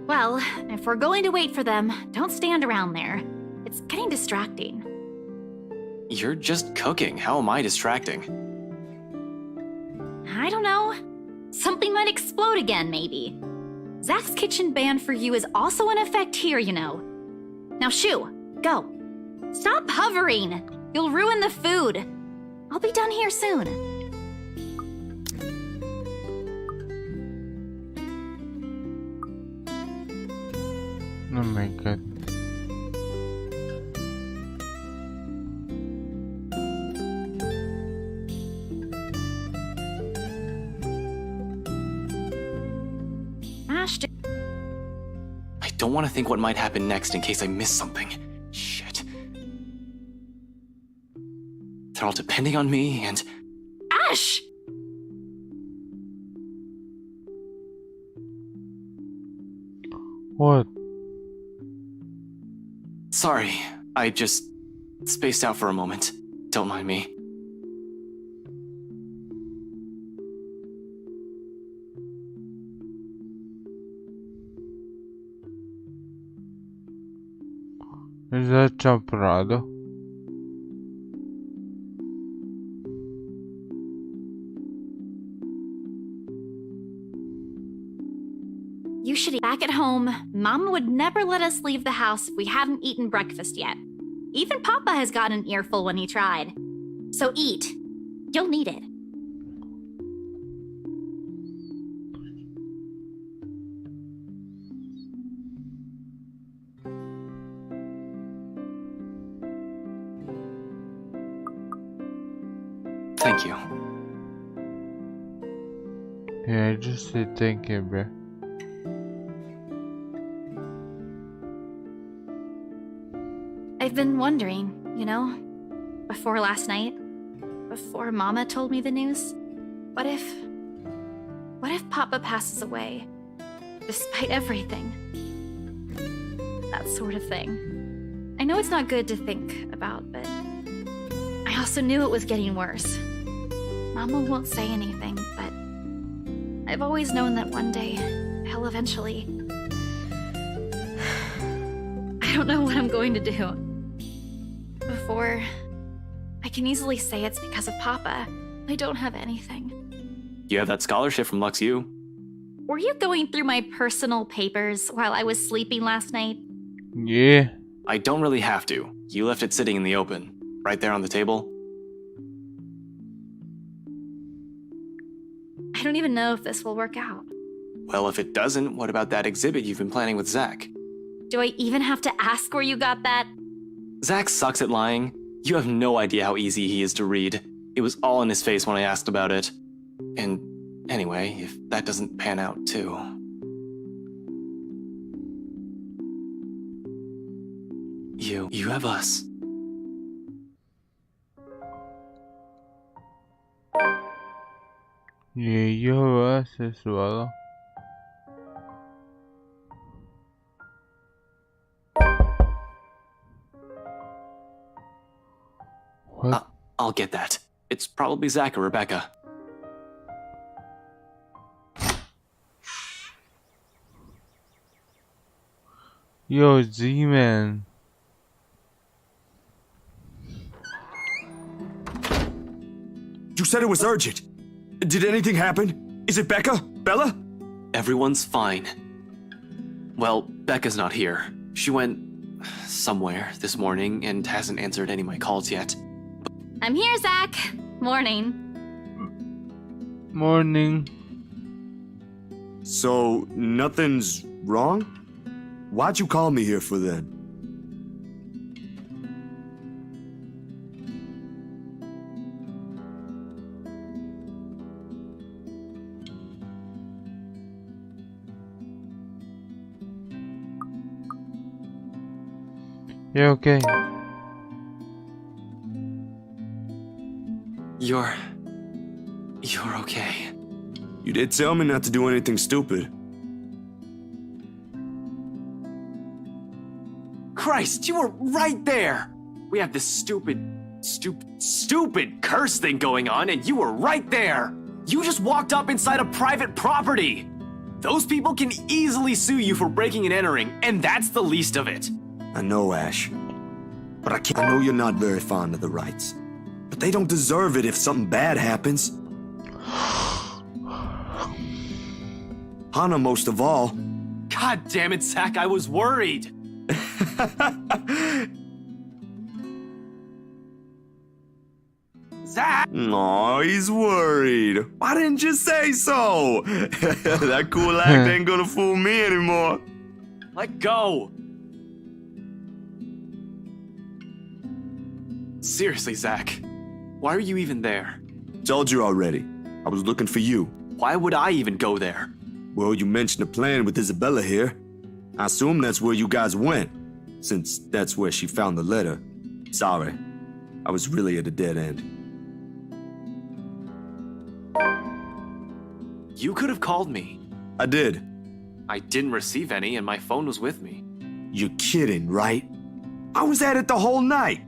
Well, if we're going to wait for them, don't stand around there. It's getting distracting. You're just cooking. How am I distracting? I don't know. Something might explode again, maybe. Zach's kitchen ban for you is also in effect here, you know. Now shoo, go. Stop hovering. You'll ruin the food. I'll be done here soon. Oh my god. Ashton. I don't want to think what might happen next in case I miss something. Shit. They're all depending on me and... Ash! What? Sorry, I just spaced out for a moment. Don't mind me. Is that Champorado? You should eat. Back at home, Mama would never let us leave the house if we hadn't eaten breakfast yet. Even Papa has got an earful when he tried. So eat. You'll need it. Thank you. Yeah, just say thank you, bro. I've been wondering, you know, before last night, before Mama told me the news, what if Papa passes away, despite everything? That sort of thing. I know it's not good to think about, but I also knew it was getting worse. Mama won't say anything, but I've always known that one day, he'll eventually... I don't know what I'm going to do. Before I can easily say it's because of Papa, I don't have anything. You have that scholarship from Lux U. Were you going through my personal papers while I was sleeping last night? Yeah. I don't really have to. You left it sitting in the open, right there on the table. I don't even know if this will work out. Well, if it doesn't, what about that exhibit you've been planning with Zach? Do I even have to ask where you got that? Zach sucks at lying. You have no idea how easy he is to read. It was all in his face when I asked about it. And anyway, if that doesn't pan out too... You have us. Y yo asesorado. What? I'll get that. It's probably Zach or Rebecca. Yo, Z-Man. You said it was urgent. Did anything happen? Is it Becca? Bella? Everyone's fine. Well, Becca's not here. She went somewhere this morning and hasn't answered any of my calls yet. I'm here, Zach. Morning. Morning. So, nothing's wrong? Why'd you call me here for then? You okay? You're okay. You did tell me not to do anything stupid. Christ, you were right there! We have this stupid curse thing going on, and you were right there! You just walked up inside a private property! Those people can easily sue you for breaking and entering, and that's the least of it. I know, Ash. But I know you're not very fond of the rights. But they don't deserve it if something bad happens. Hannah most of all. God damn it, Zach, I was worried! Zach! Aw, he's worried. Why didn't you say so? That cool act ain't gonna fool me anymore. Let go! Seriously, Zach, why are you even there? Told you already. I was looking for you. Why would I even go there? Well, you mentioned a plan with Isabella here. I assume that's where you guys went, since that's where she found the letter. Sorry, I was really at a dead end. You could have called me. I did. I didn't receive any, and my phone was with me. You're kidding, right? I was at it the whole night.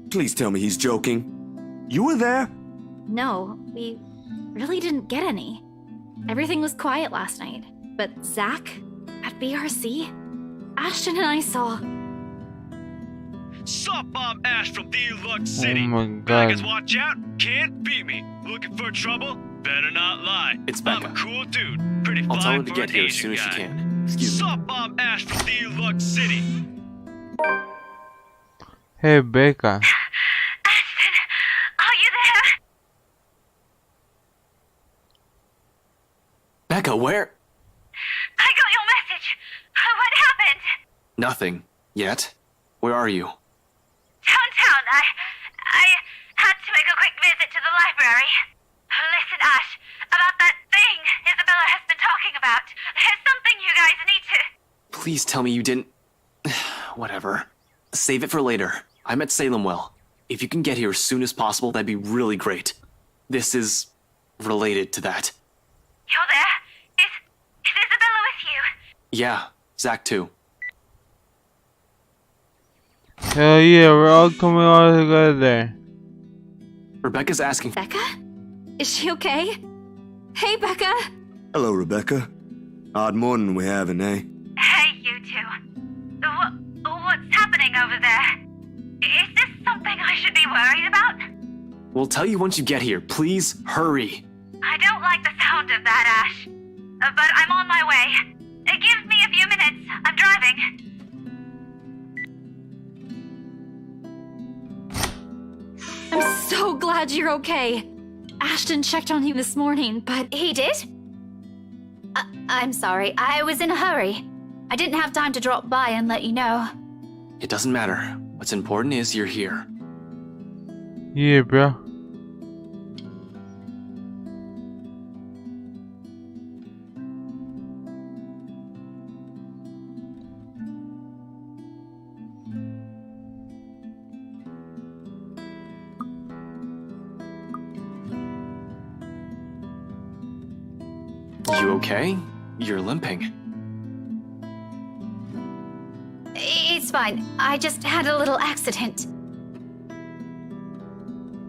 Please tell me he's joking. You were there? No, we really didn't get any. Everything was quiet last night. But Zach, at BRC, Ashton and I saw... Sup, I'm Ash from Deluxe City. Oh my Baggers, god. watch out, can't beat me. Looking for trouble? Better not lie. It's I'm Becca. a cool dude, pretty I'll fly tell her to for get an here as Asian soon as she guy. can. Excuse me. Sup, I'm Ash from Deluxe City. Hey, Becca. Ashton, are you there? Becca, where? I got your message. What happened? Nothing. Yet? Where are you? Downtown. I had to make a quick visit to the library. Listen, Ash, about that thing Isabella has been talking about. There's something you guys need to... Please tell me you didn't... Whatever. Save it for later. I'm at Salemwell. If you can get here as soon as possible, that'd be really great. This is... related to that. You're there? Is Isabella with you? Yeah, Zach too. Hell yeah, we're all coming all together. Rebecca's asking... Becca? Is she okay? Hey, Becca! Hello, Rebecca. Odd morning we're having, eh? Hey, you two. What's happening over there? Is this something I should be worried about? We'll tell you once you get here. Please, hurry. I don't like the sound of that, Ash. But I'm on my way. Give me a few minutes. I'm driving. so glad you're okay. Ashton checked on you this morning, but He did? I'm sorry. I was in a hurry. I didn't have time to drop by and let you know. It doesn't matter. What's important is you're here. Yeah, bro. You okay? You're limping. It's fine. I just had a little accident.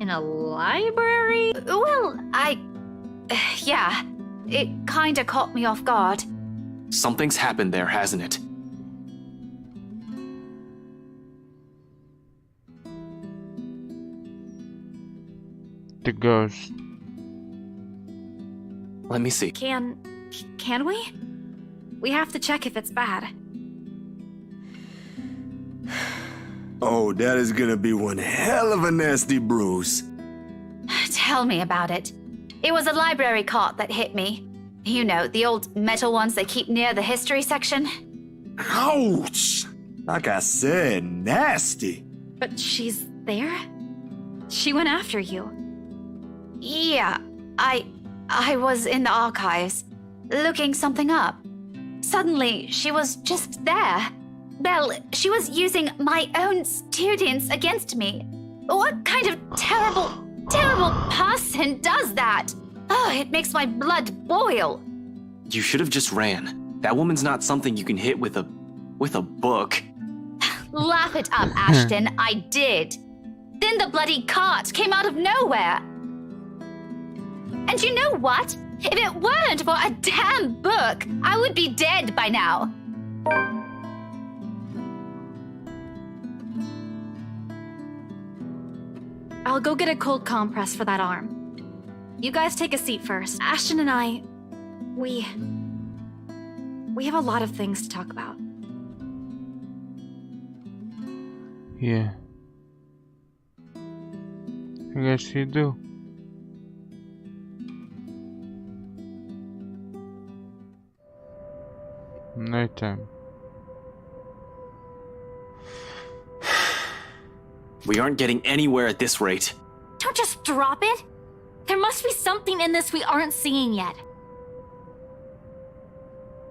in a library? Well, yeah. It kinda caught me off guard. Something's happened there, hasn't it? The ghost. Let me see. Can we? We have to check if it's bad. Oh, that is gonna be one hell of a nasty bruise. Tell me about it. It was a library cart that hit me. You know, the old metal ones they keep near the history section. Ouch! Like I said, nasty. But she's there? She went after you. Yeah, I was in the archives, looking something up. Suddenly, she was just there. Well, she was using my own students against me. What kind of terrible person does that? Oh, it makes my blood boil. You should have just ran. That woman's not something you can hit with a book. Laugh it up, Ashton. I did. Then the bloody cart came out of nowhere. And you know what? If it weren't for a damn book, I would be dead by now. I'll go get a cold compress for that arm. You guys take a seat first. Ashton and I, we have a lot of things to talk about. Yeah. I guess you do. Nighttime. We aren't getting anywhere at this rate. Don't just drop it. There must be something in this we aren't seeing yet.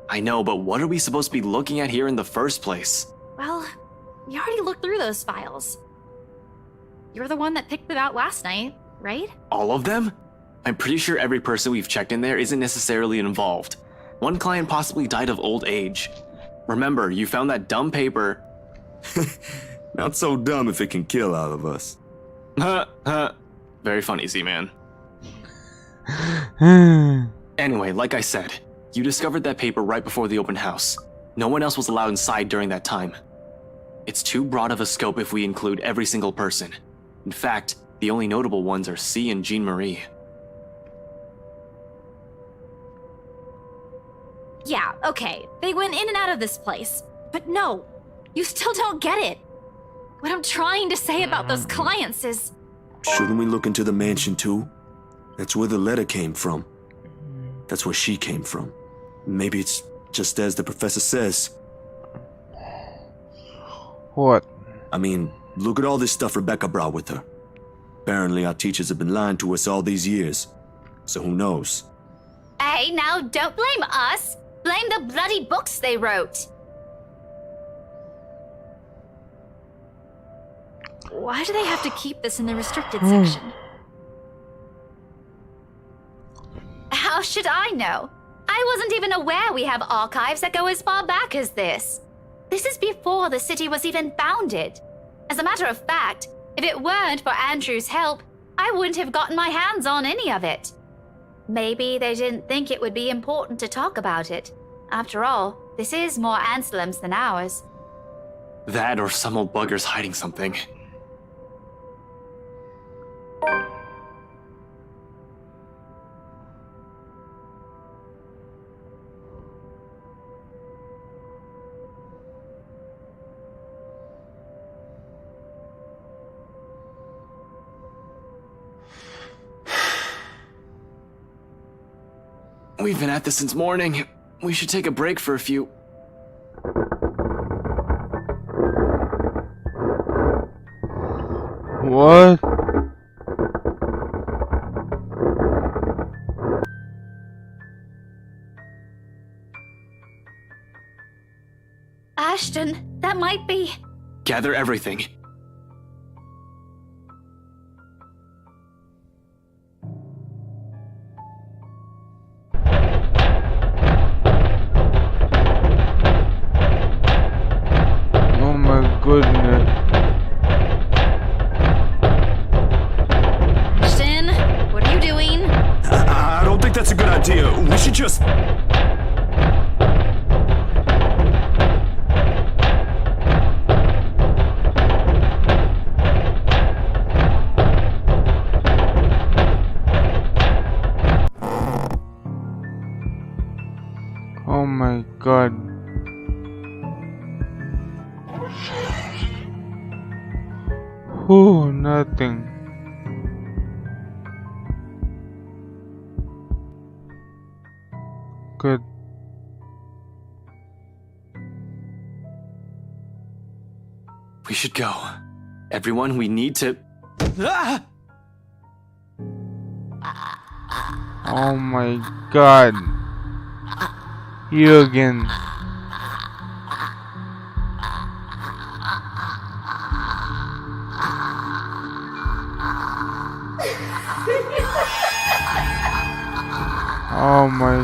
I know, but what are we supposed to be looking at here in the first place? Well, we already looked through those files. You're the one that picked them out last night, right? All of them? I'm pretty sure every person we've checked in there isn't necessarily involved. One client possibly died of old age. Remember, you found that dumb paper. Not so dumb if it can kill all of us. Very funny, Z-Man. Anyway, like I said, you discovered that paper right before the open house. No one else was allowed inside during that time. It's too broad of a scope if we include every single person. In fact, the only notable ones are C and Jean Marie. Yeah, okay. They went in and out of this place. But no, you still don't get it. What I'm trying to say about those clients is... Shouldn't we look into the mansion too? That's where the letter came from. That's where she came from. Maybe it's just as the professor says. What? I mean, look at all this stuff Rebecca brought with her. Apparently our teachers have been lying to us all these years. So who knows? Hey, now don't blame us. Blame the bloody books they wrote. Why do they have to keep this in the restricted section? How should I know? I wasn't even aware we have archives that go as far back as this. This is before the city was even founded. As a matter of fact, if it weren't for Andrew's help, I wouldn't have gotten my hands on any of it. Maybe they didn't think it would be important to talk about it. After all, this is more Anselm's than ours. That or some old bugger's hiding something. We've been at this since morning. We should take a break for a few. What? Ashton, that might be... Gather everything. Oh my goodness. Ashton, what are you doing? I don't think that's a good idea. We should just... Oh my god. Whew, nothing. Good. We should go. Everyone, we need to... Ah! Oh my god. You again. Oh my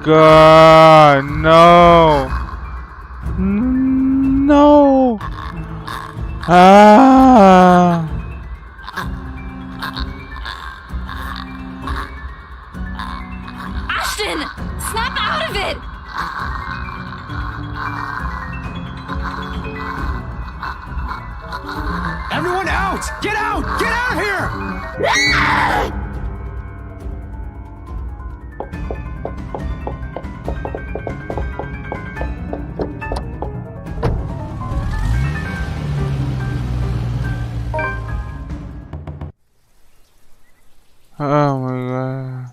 god, no. No. Ah. Ashton! Snap out of it! Everyone out! Get out! Get out here! Oh my god.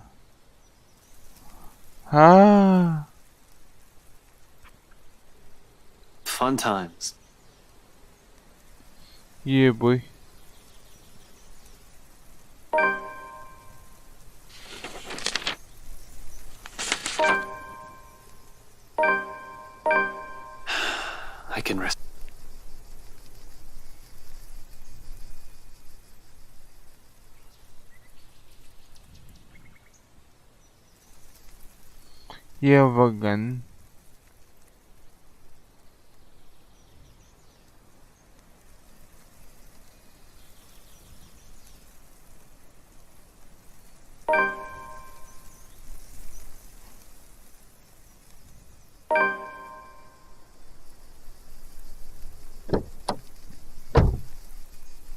Ah. Fun times. Yeah, boy. I can rest. You have a gun.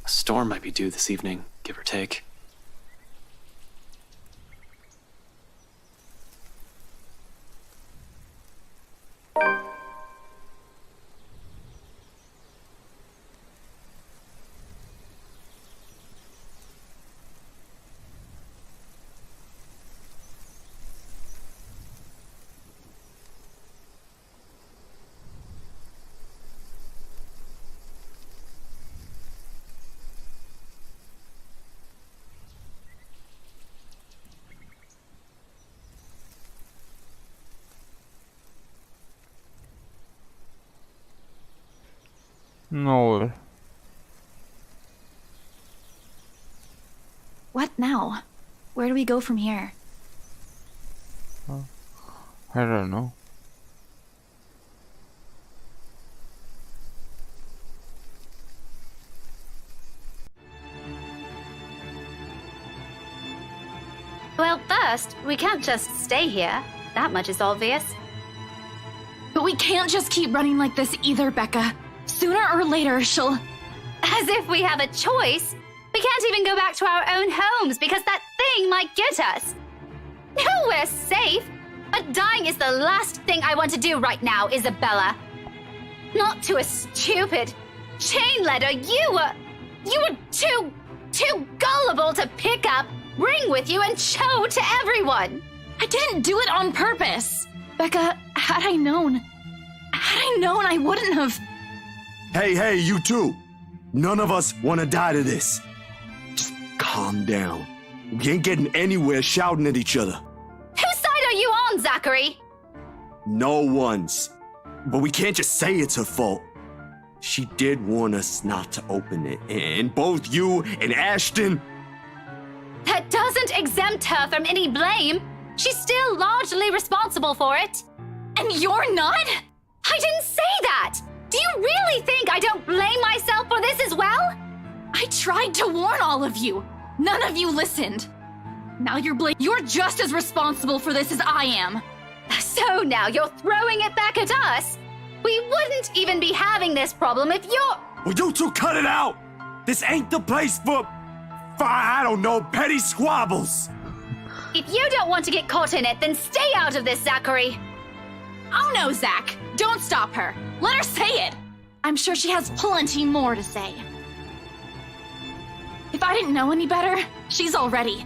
A storm might be due this evening, give or take. No. What now? Where do we go from here? I don't know. Well, first, we can't just stay here. That much is obvious. But we can't just keep running like this either, Becca. Sooner or later, she'll... As if we have a choice. We can't even go back to our own homes because that thing might get us. Nowhere safe. But dying is the last thing I want to do right now, Isabella. Not to a stupid chain letter you were too gullible to pick up, bring with you, and show to everyone. I didn't do it on purpose. Becca, had I known, I wouldn't have. Hey, you two. None of us want to die to this. Just calm down. We ain't getting anywhere shouting at each other. Whose side are you on, Zachary? No one's. But we can't just say it's her fault. She did warn us not to open it, and both you and Ashton... That doesn't exempt her from any blame. She's still largely responsible for it. And you're not? I didn't say that! Do you really think I don't blame myself for this as well? I tried to warn all of you. None of you listened. Now you're just as responsible for this as I am. So now you're throwing it back at us? We wouldn't even be having this problem if you're... Will you two cut it out? This ain't the place for I don't know, petty squabbles. If you don't want to get caught in it, then stay out of this, Zachary. Oh no, Zach. Don't stop her. Let her say it. I'm sure she has plenty more to say. If I didn't know any better, she's already.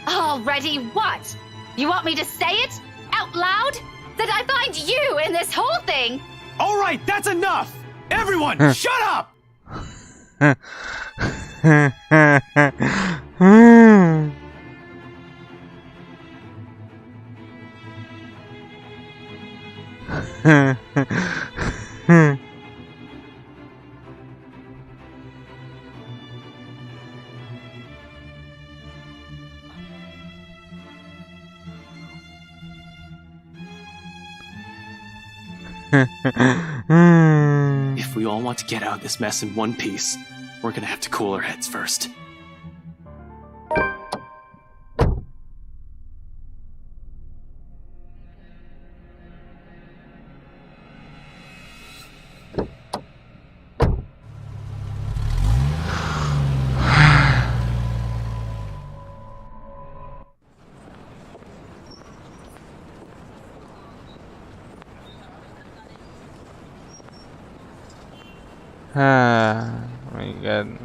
Already what? You want me to say it? Out loud? That I find you in this whole thing? All right, that's enough! Everyone, shut up! If we all want to get out of this mess in one piece, we're gonna have to cool our heads first. My God.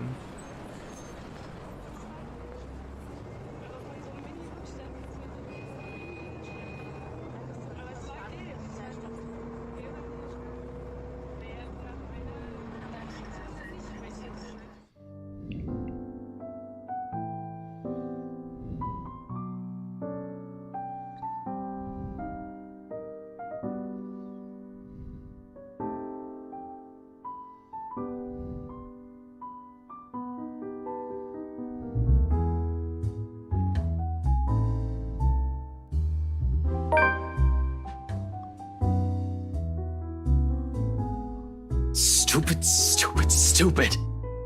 Stupid.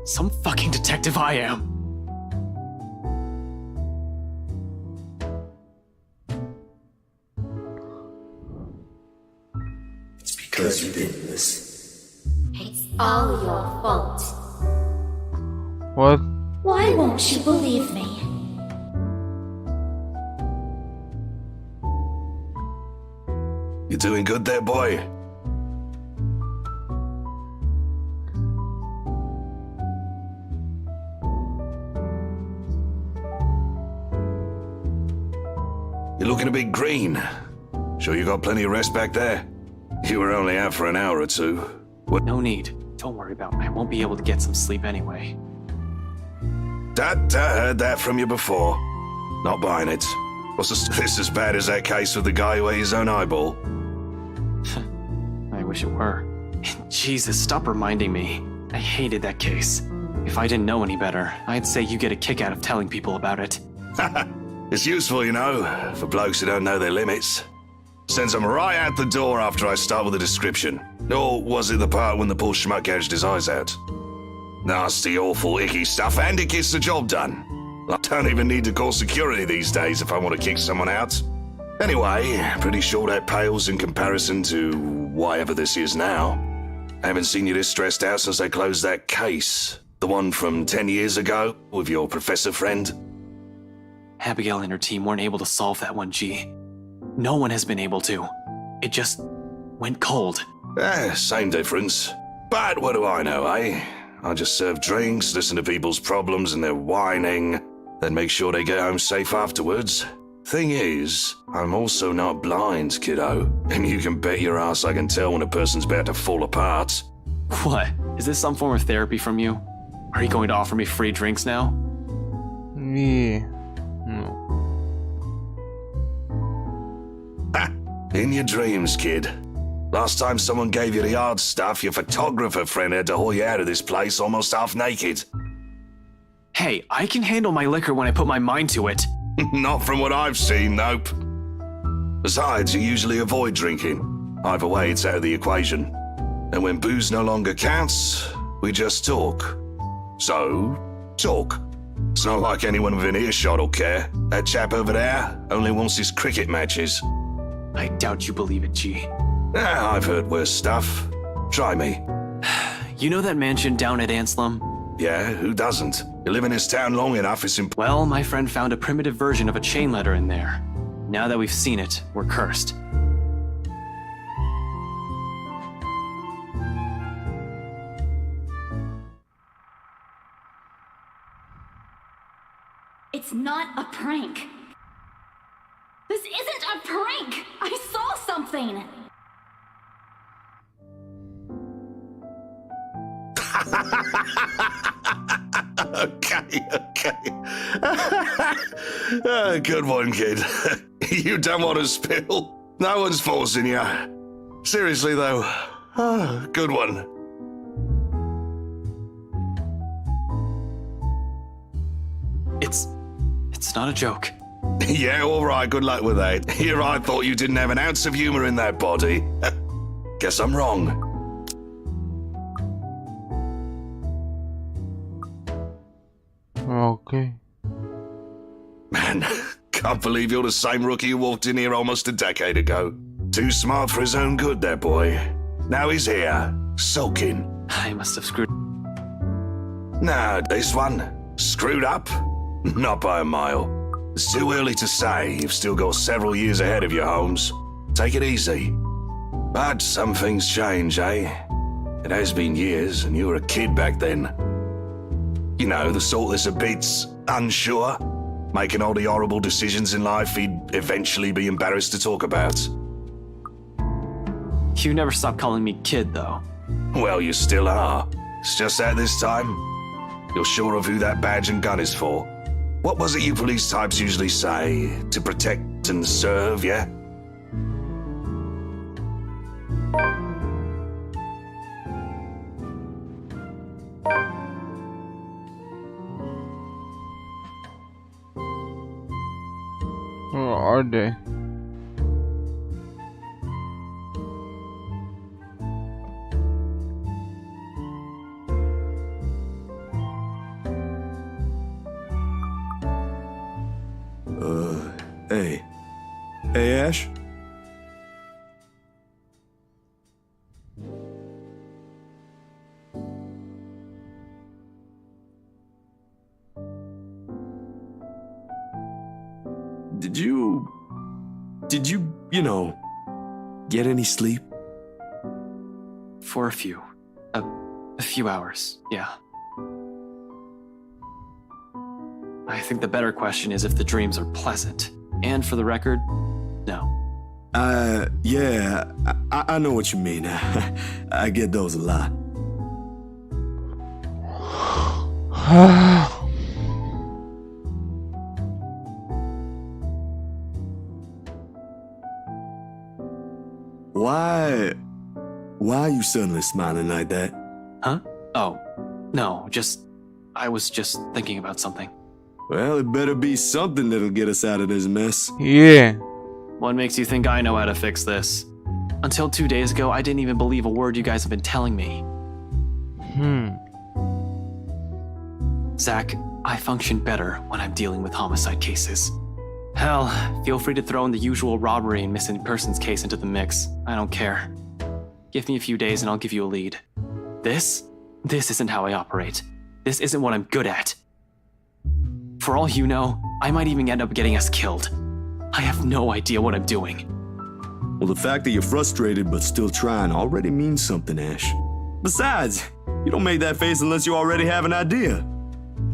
Some fucking detective I am. It's because you didn't listen. It's all your fault. What? Why won't you believe me? You doing good there, boy? You're looking a bit green. Sure you got plenty of rest back there? You were only out for an hour or two. What? No need. Don't worry about me. I won't be able to get some sleep anyway. Dad heard that from you before. Not buying it. Was this as bad as that case with the guy who ate his own eyeball? I wish it were. Jesus, stop reminding me. I hated that case. If I didn't know any better, I'd say you get a kick out of telling people about it. It's useful, you know, for blokes who don't know their limits. Sends them right out the door after I start with a description. Or was it the part when the poor schmuck gouged his eyes out? Nasty, awful, icky stuff, and it gets the job done. I don't even need to call security these days if I want to kick someone out. Anyway, pretty sure that pales in comparison to whatever this is now. I haven't seen you this stressed out since they closed that case. The one from 10 years ago with your professor friend. Abigail and her team weren't able to solve that one, G. No one has been able to. It just went cold. Same difference. But what do I know, eh? I just serve drinks, listen to people's problems and their whining, then make sure they get home safe afterwards. Thing is, I'm also not blind, kiddo. And you can bet your ass I can tell when a person's about to fall apart. What? Is this some form of therapy from you? Are you going to offer me free drinks now? Yeah. No. Ha! In your dreams, kid. Last time someone gave you the hard stuff, your photographer friend had to haul you out of this place almost half naked. Hey, I can handle my liquor when I put my mind to it. Not from what I've seen, nope. Besides, you usually avoid drinking. Either way, it's out of the equation. And when booze no longer counts, we just talk. So, talk. It's not like anyone within earshot will care. That chap over there only wants his cricket matches. I doubt you believe it, G. I've heard worse stuff. Try me. You know that mansion down at Anslem? Yeah, who doesn't? You live in this town long enough, it's important. Well, my friend found a primitive version of a chain letter in there. Now that we've seen it, we're cursed. It's not a prank. This isn't a prank! I saw something! Okay. Good one, kid. You don't want to spill. No one's forcing you. Seriously, though. Good one. It's not a joke. Yeah, all right, good luck with that. Here I thought you didn't have an ounce of humor in that body. Guess I'm wrong. Okay. Man, can't believe you're the same rookie who walked in here almost a decade ago. Too smart for his own good, that boy. Now he's here, sulking. I must have screwed. Nah, this one, screwed up? Not by a mile. It's too early to say. You've still got several years ahead of you, Holmes. Take it easy. But some things change, eh? It has been years, and you were a kid back then. You know, the sort that's a bit unsure, making all the horrible decisions in life he'd eventually be embarrassed to talk about. You never stop calling me kid, though. Well, you still are. It's just that this time, you're sure of who that badge and gun is for. What was it you police types usually say? To protect and serve, yeah? Where are they? Hey. Hey, Ash? Did you, get any sleep? For a few. A few hours, yeah. I think the better question is if the dreams are pleasant. And for the record, no. Yeah, I know what you mean. I get those a lot. Why are you suddenly smiling like that? Huh? Oh, no, I was just thinking about something. Well, it better be something that'll get us out of this mess. Yeah. What makes you think I know how to fix this? Until 2 days ago, I didn't even believe a word you guys have been telling me. Zach, I function better when I'm dealing with homicide cases. Hell, feel free to throw in the usual robbery and missing persons case into the mix. I don't care. Give me a few days and I'll give you a lead. This isn't how I operate. This isn't what I'm good at. For all you know, I might even end up getting us killed. I have no idea what I'm doing. Well, the fact that you're frustrated but still trying already means something, Ash. Besides, you don't make that face unless you already have an idea.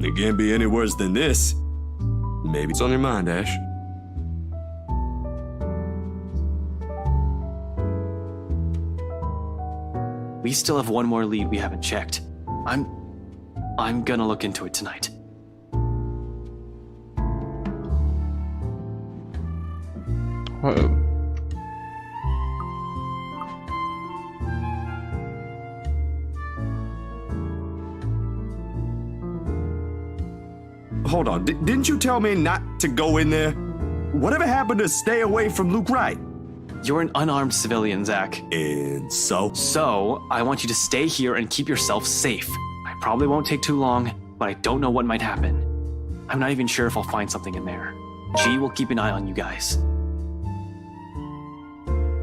It can't be any worse than this. Maybe it's on your mind, Ash. We still have one more lead we haven't checked. I'm gonna look into it tonight. Hold on, didn't you tell me not to go in there? Whatever happened to stay away from Luke Wright? You're an unarmed civilian, Zach. And so? So, I want you to stay here and keep yourself safe. I probably won't take too long, but I don't know what might happen. I'm not even sure if I'll find something in there. G will keep an eye on you guys.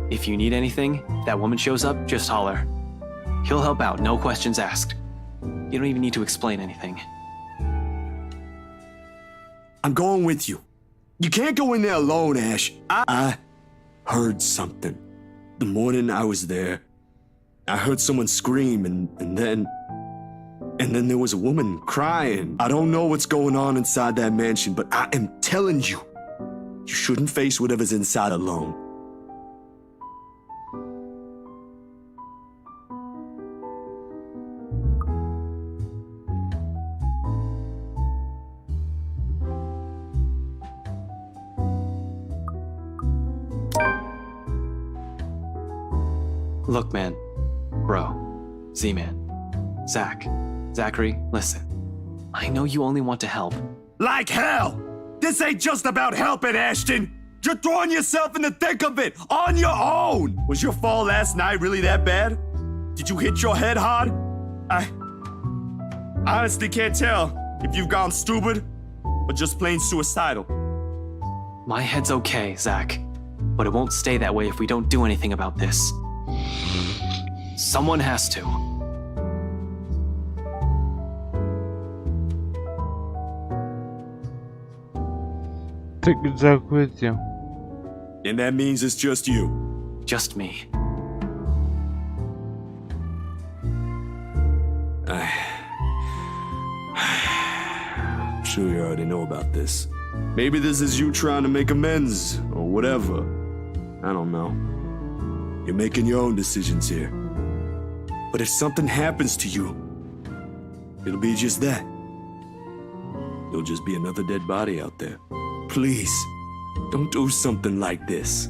If you need anything, if that woman shows up, just holler. He'll help out, no questions asked. You don't even need to explain anything. I'm going with you. You can't go in there alone, Ash. I heard something. The morning I was there, I heard someone scream and then there was a woman crying. I don't know what's going on inside that mansion, but I am telling you, you shouldn't face whatever's inside alone. Look, man. Bro. Z-Man. Zach. Zachary, listen. I know you only want to help. Like hell! This ain't just about helping, Ashton! You're throwing yourself in the thick of it, on your own! Was your fall last night really that bad? Did you hit your head hard? I honestly can't tell if you've gone stupid or just plain suicidal. My head's okay, Zach. But it won't stay that way if we don't do anything about this. Someone has to. Take Zach with you. And that means it's just you. Just me. I'm sure you already know about this. Maybe this is you trying to make amends, or whatever. I don't know. You're making your own decisions here. But if something happens to you, it'll be just that. You'll just be another dead body out there. Please, don't do something like this.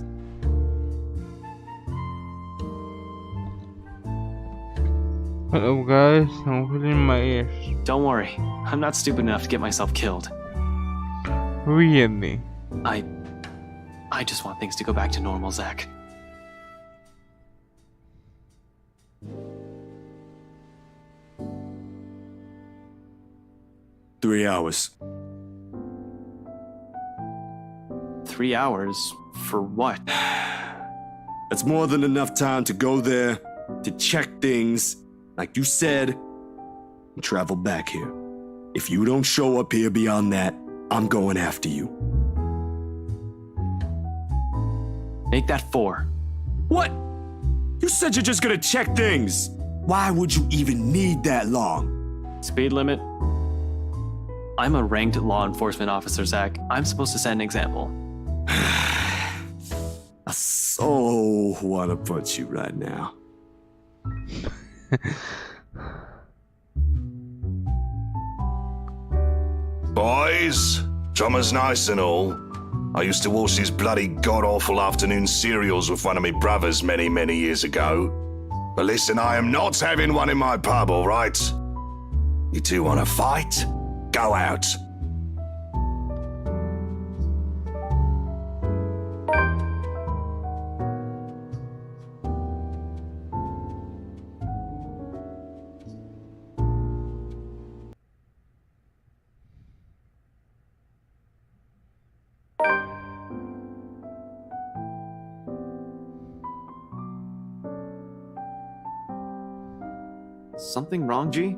Hello guys, I'm cleaning my ears. Don't worry. I'm not stupid enough to get myself killed. Really? I just want things to go back to normal, Zach. Three hours. 3 hours? For what? That's more than enough time to go there, to check things, like you said, and travel back here. If you don't show up here beyond that, I'm going after you. Make that 4. What? You said you're just gonna check things. Why would you even need that long? Speed limit? I'm a ranked law enforcement officer, Zach. I'm supposed to set an example. I so want to punch you right now. Boys, drummer's nice and all. I used to watch these bloody god-awful afternoon serials with one of my brothers many, many years ago. But listen, I am not having one in my pub, all right? You two want to fight? Go out. Something wrong, G?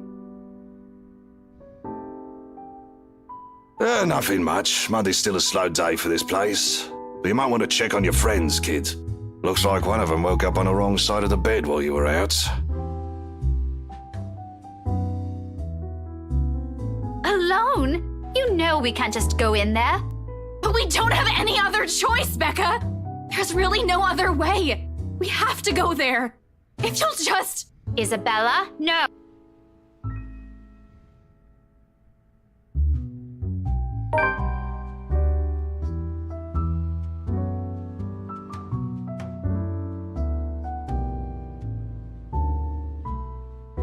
Nothing much. Monday's still a slow day for this place. But you might want to check on your friends, kid. Looks like one of them woke up on the wrong side of the bed while you were out. Alone? You know we can't just go in there. But we don't have any other choice, Becca! There's really no other way. We have to go there. If you'll just... Isabella, no.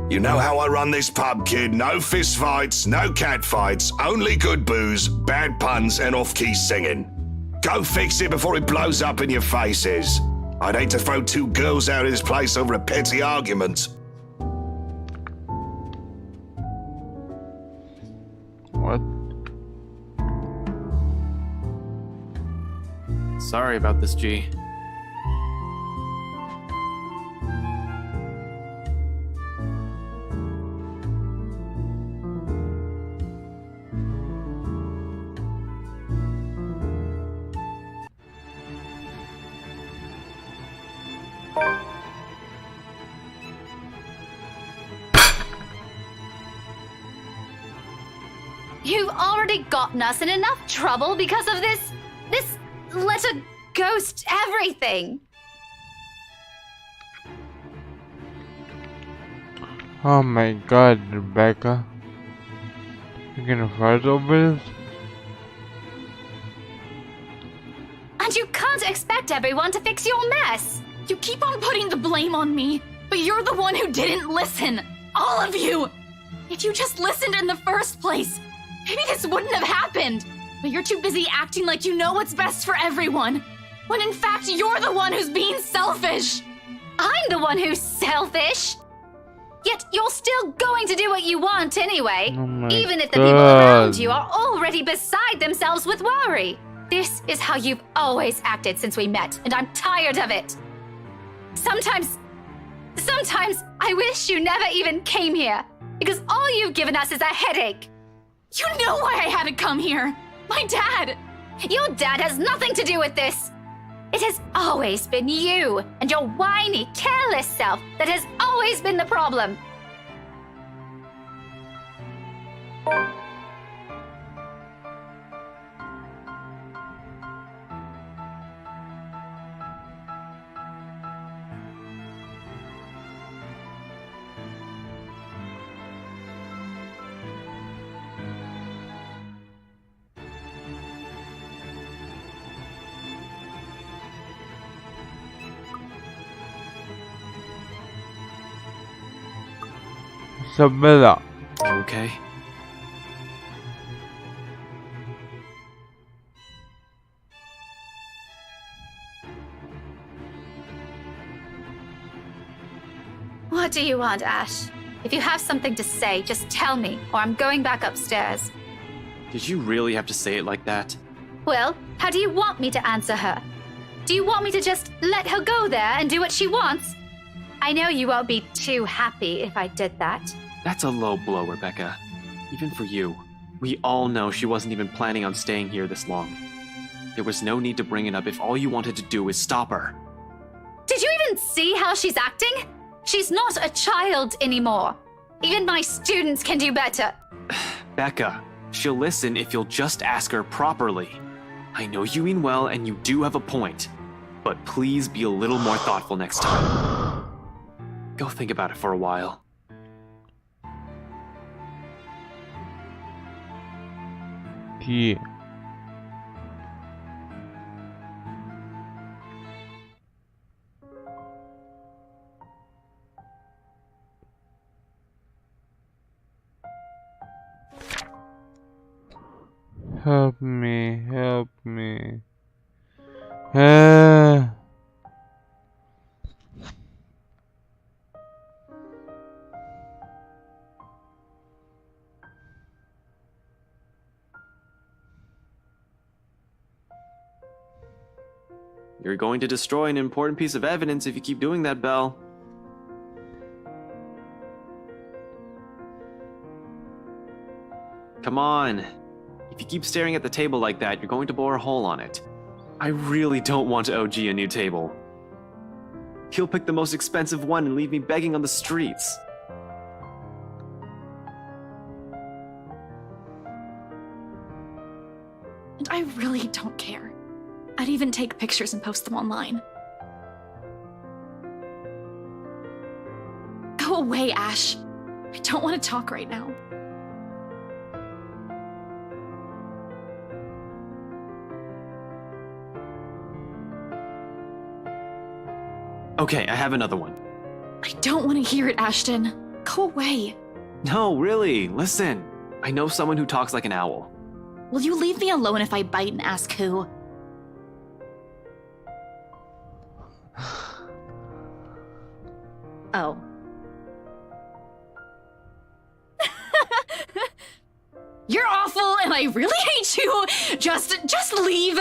You know how I run this pub, kid. No fist fights, no cat fights, only good booze, bad puns, and off-key singing. Go fix it before it blows up in your faces. I'd hate to throw 2 girls out of this place over a petty argument. What? Sorry about this, G. You've already gotten us in enough trouble because of this letter ghost everything. Oh my god, Rebecca. You're gonna fight over this? And you can't expect everyone to fix your mess. You keep on putting the blame on me, but you're the one who didn't listen. All of you! If you just listened in the first place, maybe this wouldn't have happened. But you're too busy acting like you know what's best for everyone, when in fact you're the one who's being selfish. I'm the one who's selfish. Yet you're still going to do what you want anyway, even if the people around you are already beside themselves with worry. This is how you've always acted since we met, and I'm tired of it. Sometimes I wish you never even came here, because all you've given us is a headache. You know why I had to come here. My dad. Your dad has nothing to do with this. It has always been you and your whiny, careless self that has always been the problem. Isabella. You okay? What do you want, Ash? If you have something to say, just tell me, or I'm going back upstairs. Did you really have to say it like that? Well, how do you want me to answer her? Do you want me to just let her go there and do what she wants? I know you won't be too happy if I did that. That's a low blow, Rebecca. Even for you. We all know she wasn't even planning on staying here this long. There was no need to bring it up if all you wanted to do was stop her. Did you even see how she's acting? She's not a child anymore. Even my students can do better. Becca, she'll listen if you'll just ask her properly. I know you mean well and you do have a point, but please be a little more thoughtful next time. Go think about it for a while. Yeah. Help me, help me. You're going to destroy an important piece of evidence if you keep doing that, Belle. Come on. If you keep staring at the table like that, you're going to bore a hole on it. I really don't want to OG a new table. He'll pick the most expensive one and leave me begging on the streets. And I really don't care. I'd even take pictures and post them online. Go Go away, Ash. I don't want to talk right now. Okay, I have another one. I don't want to hear it, Ashton. Go away. No, really, listen. I know someone who talks like an owl. Will you leave me alone if I bite and ask who? Oh. You're awful and I really hate you! Just leave!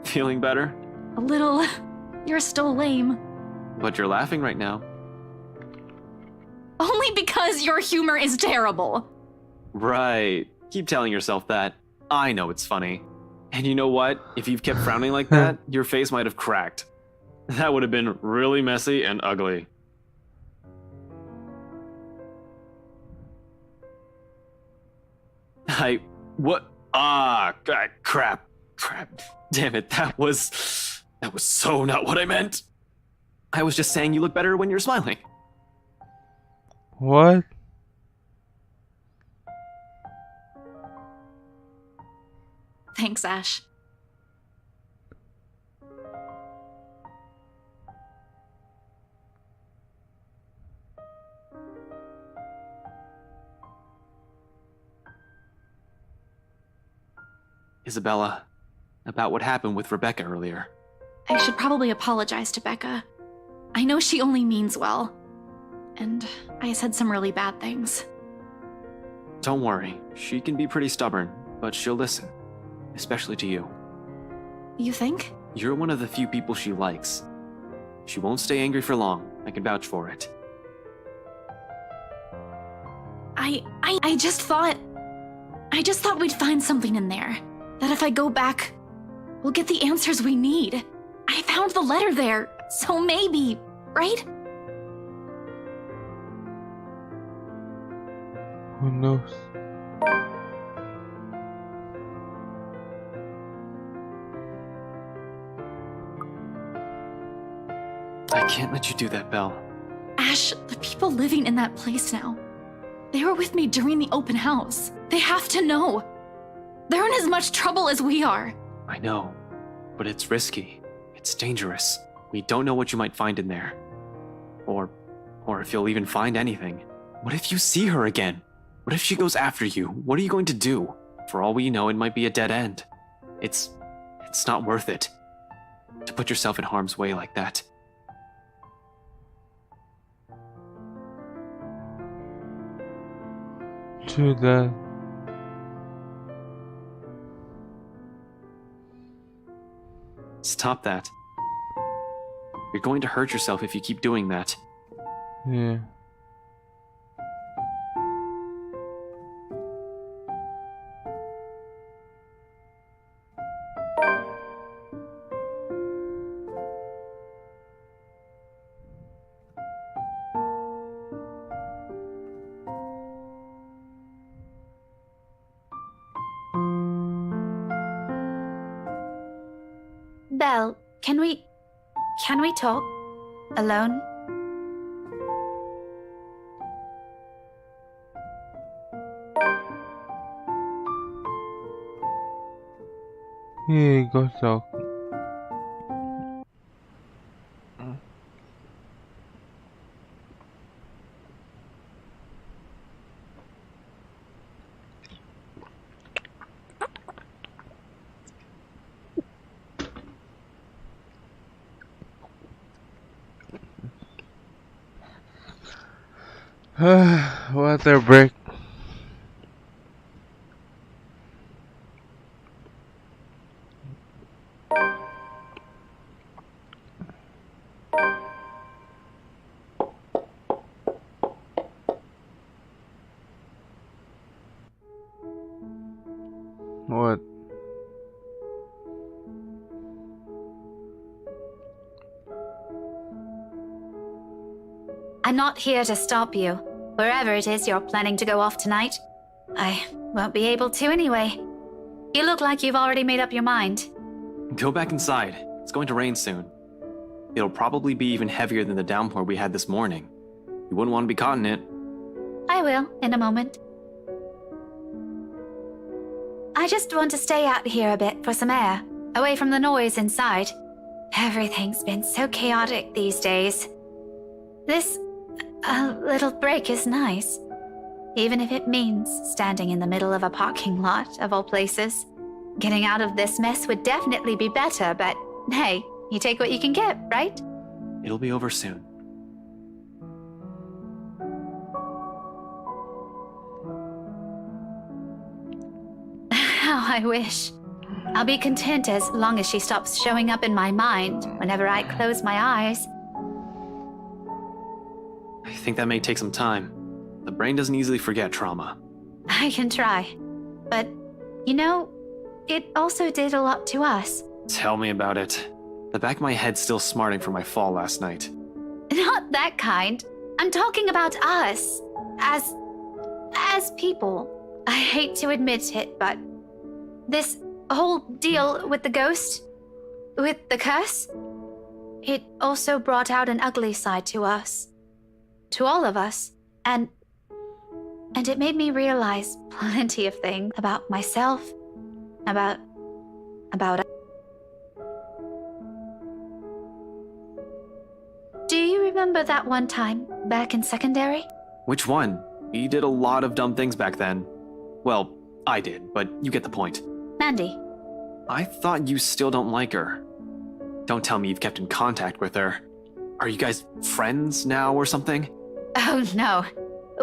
Feeling better? A little. You're still lame. But you're laughing right now. Only because your humor is terrible. Right. Keep telling yourself that. I know it's funny. And you know what? If you've kept frowning like that, your face might have cracked. That would have been really messy and ugly. What? Crap. Damn it, that was so not what I meant. I was just saying you look better when you're smiling. What? Thanks, Ash. Isabella, about what happened with Rebecca earlier. I should probably apologize to Becca. I know she only means well. And I said some really bad things. Don't worry, she can be pretty stubborn, but she'll listen. Especially to you. You think? You're one of the few people she likes. She won't stay angry for long, I can vouch for it. I just thought we'd find something in there. That if I go back, we'll get the answers we need. I found the letter there, so maybe, right? Who knows? I can't let you do that, Belle. Ash, the people living in that place now. They were with me during the open house. They have to know. They're in as much trouble as we are. I know, but it's risky. It's dangerous. We don't know what you might find in there. Or if you'll even find anything. What if you see her again? What if she goes after you? What are you going to do? For all we know, it might be a dead end. It's not worth it. To put yourself in harm's way like that. True that. Stop that. You're going to hurt yourself if you keep doing that. Yeah. Belle, can we talk? Alone? Yeah, go talk. Water break. What? I'm not here to stop you. Wherever it is you're planning to go off tonight. I won't be able to anyway. You look like you've already made up your mind. Go back inside. It's going to rain soon. It'll probably be even heavier than the downpour we had this morning. You wouldn't want to be caught in it. I will, in a moment. I just want to stay out here a bit for some air, away from the noise inside. Everything's been so chaotic these days. This little break is nice, even if it means standing in the middle of a parking lot, of all places. Getting out of this mess would definitely be better, but hey, you take what you can get, right? It'll be over soon. How I wish. I'll be content as long as she stops showing up in my mind whenever I close my eyes. I think that may take some time. The brain doesn't easily forget trauma. I can try. But, you know, it also did a lot to us. Tell me about it. The back of my head's still smarting from my fall last night. Not that kind. I'm talking about us. As people. I hate to admit it, but this whole deal with the ghost, with the curse, it also brought out an ugly side to us. To all of us. And it made me realize plenty of things about myself, about Do you remember that one time back in secondary? Which one? We did a lot of dumb things back then. Well, I did, but you get the point. Mandy. I thought you still don't like her. Don't tell me you've kept in contact with her. Are you guys friends now or something? Oh no.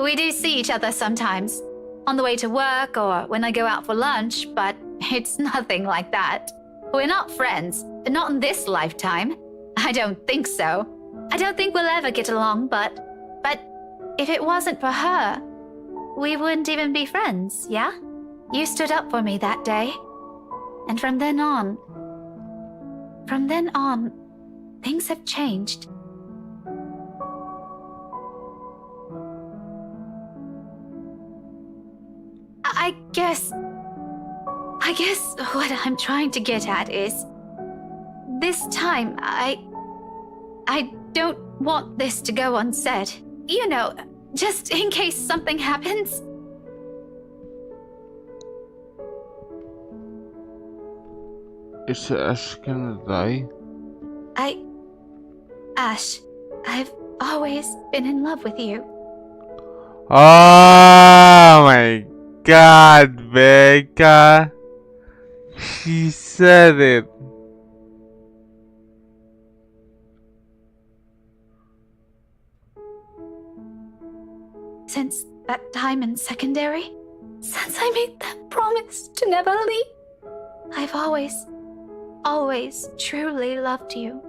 We do see each other sometimes. On the way to work or when I go out for lunch, but it's nothing like that. We're not friends. Not in this lifetime. I don't think so. I don't think we'll ever get along, but if it wasn't for her, we wouldn't even be friends, yeah? You stood up for me that day. And from then on, things have changed. I guess what I'm trying to get at is, this time, I don't want this to go unsaid. You know, just in case something happens. Is Ash gonna die? Ash, I've always been in love with you. Oh my god, Becca! She said it. Since that time in secondary, since I made that promise to never leave, I've always truly loved you.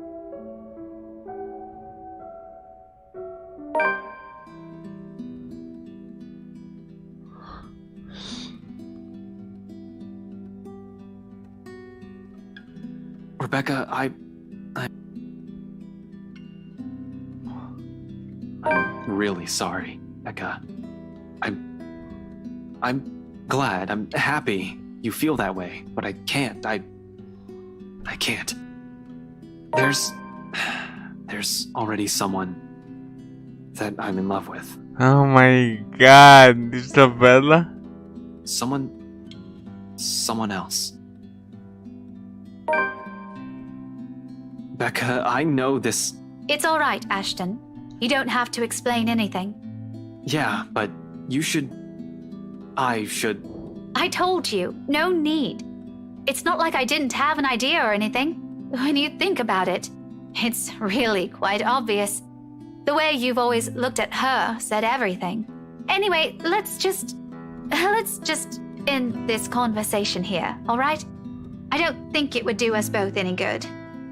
Rebecca, I'm really sorry, Becca. I'm glad, I'm happy you feel that way, but I can't. I can't. There's already someone that I'm in love with. Oh my god, Isabella? Someone else. Becca, I know this. It's all right, Ashton. You don't have to explain anything. Yeah, but you should. I should. I told you, no need. It's not like I didn't have an idea or anything. When you think about it, it's really quite obvious. The way you've always looked at her said everything. Anyway, let's just end this conversation here, all right? I don't think it would do us both any good.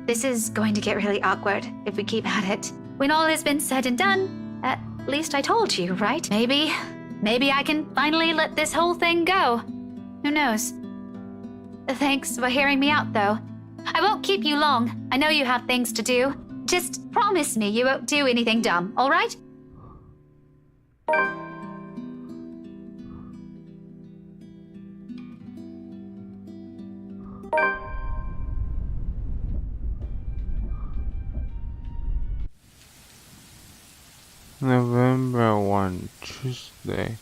This is going to get really awkward if we keep at it. When all has been said and done, at least I told you, right? Maybe I can finally let this whole thing go. Who knows? Thanks for hearing me out, though. I won't keep you long. I know you have things to do. Just promise me you won't do anything dumb, all right? November 1, Tuesday.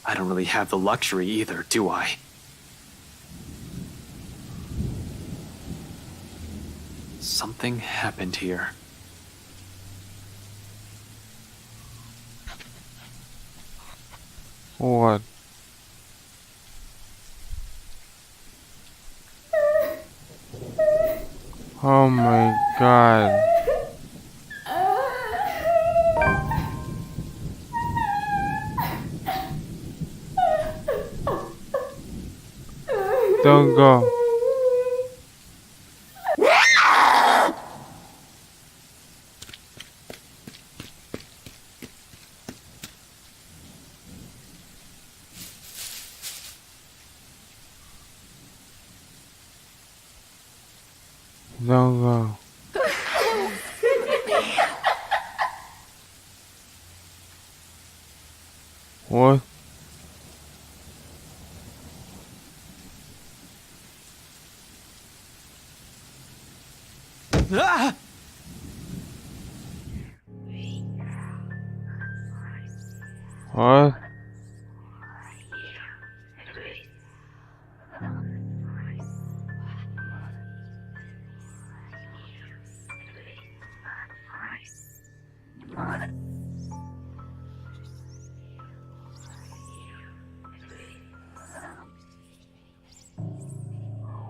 I don't really have the luxury either, do I? Something happened here. What? Oh my god. Don't go. Don't go. What? Ah! What?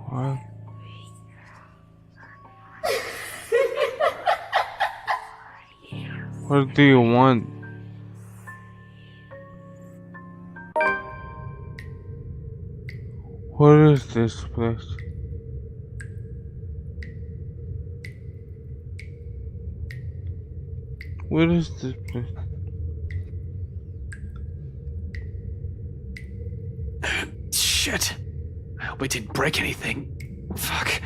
What? What do you want? What is this place? What is this place? Shit. I hope I didn't break anything. Fuck.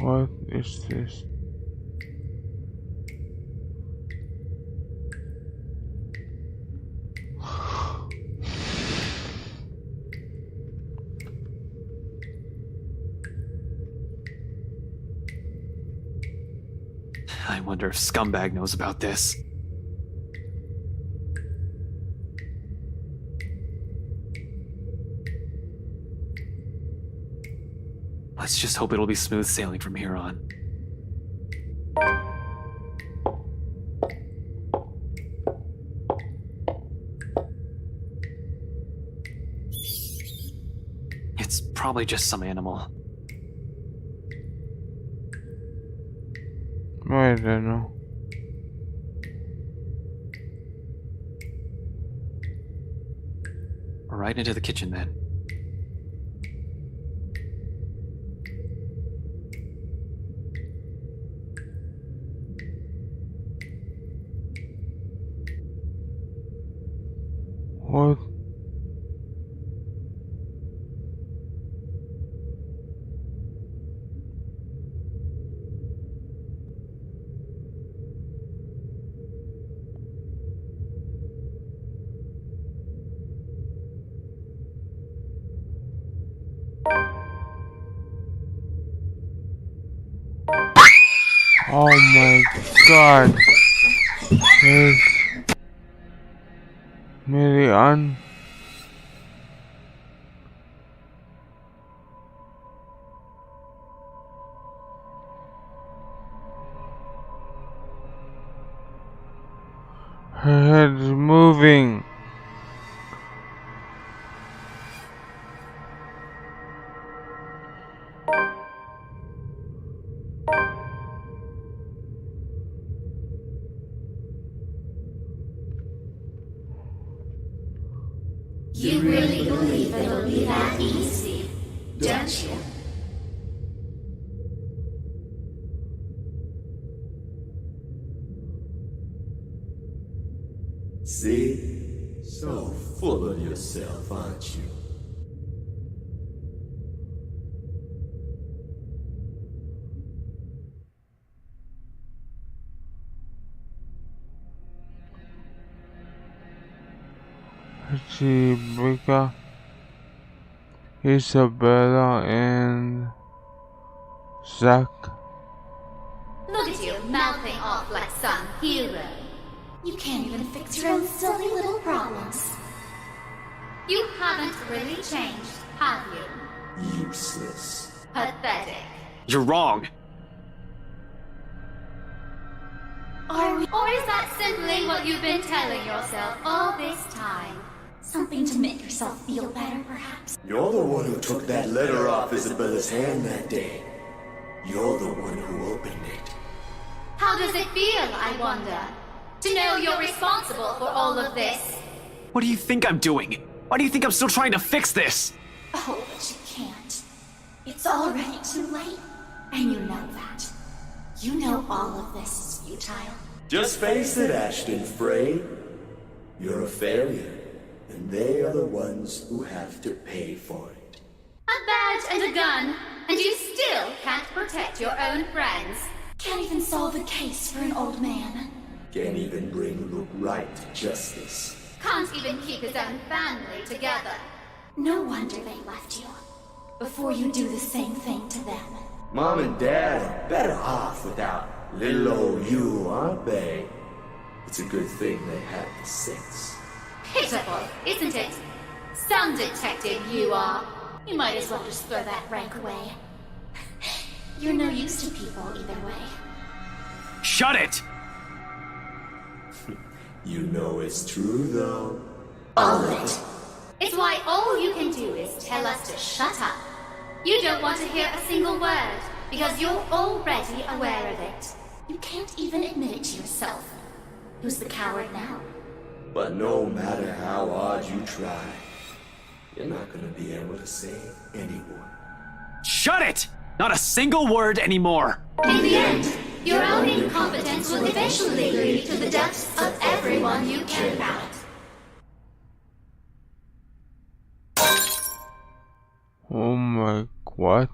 What is this? I wonder if Scumbag knows about this. Let's just hope it'll be smooth sailing from here on. It's probably just some animal. I don't know. Right into the kitchen then. What? Oh my god. There's Marianne. Her head is moving. You really believe it'll be that easy, don't you? See? So full of yourself, aren't you? Rebecca, Isabella, and Zach. Look at you, mouthing off like some hero. You can't even fix your own silly little problems. You haven't really changed, have you? Useless. Pathetic. You're wrong. Or is that simply what you've been telling yourself all this time? Something to make yourself feel better, perhaps. You're the one who took that letter off Isabella's hand that day. You're the one who opened it. How does it feel, I wonder, to know you're responsible for all of this? What do you think I'm doing? Why do you think I'm still trying to fix this? Oh, but you can't. It's already too late. And you know that. You know all of this is futile. Just face it, Ashton Frey. You're a failure, and they are the ones who have to pay for it. A badge and a gun, and you still can't protect your own friends. Can't even solve a case for an old man. Can't even bring Luke right to justice. Can't even keep his own family together. No wonder they left you. Before you do the same thing to them. Mom and Dad are better off without little old you, aren't they? It's a good thing they had the sense. Pitiful, isn't it? Some detective you are. You might as well just throw that rank away. You're no use to people either way. Shut it! You know it's true, though. All of it. It's why all you can do is tell us to shut up. You don't want to hear a single word, because you're already aware of it. You can't even admit it to yourself. Who's the coward now? But no matter how hard you try, you're not gonna be able to save anyone. Shut it! Not a single word anymore! In the end, your own incompetence will eventually lead to the deaths of everyone you care about. Oh my, what?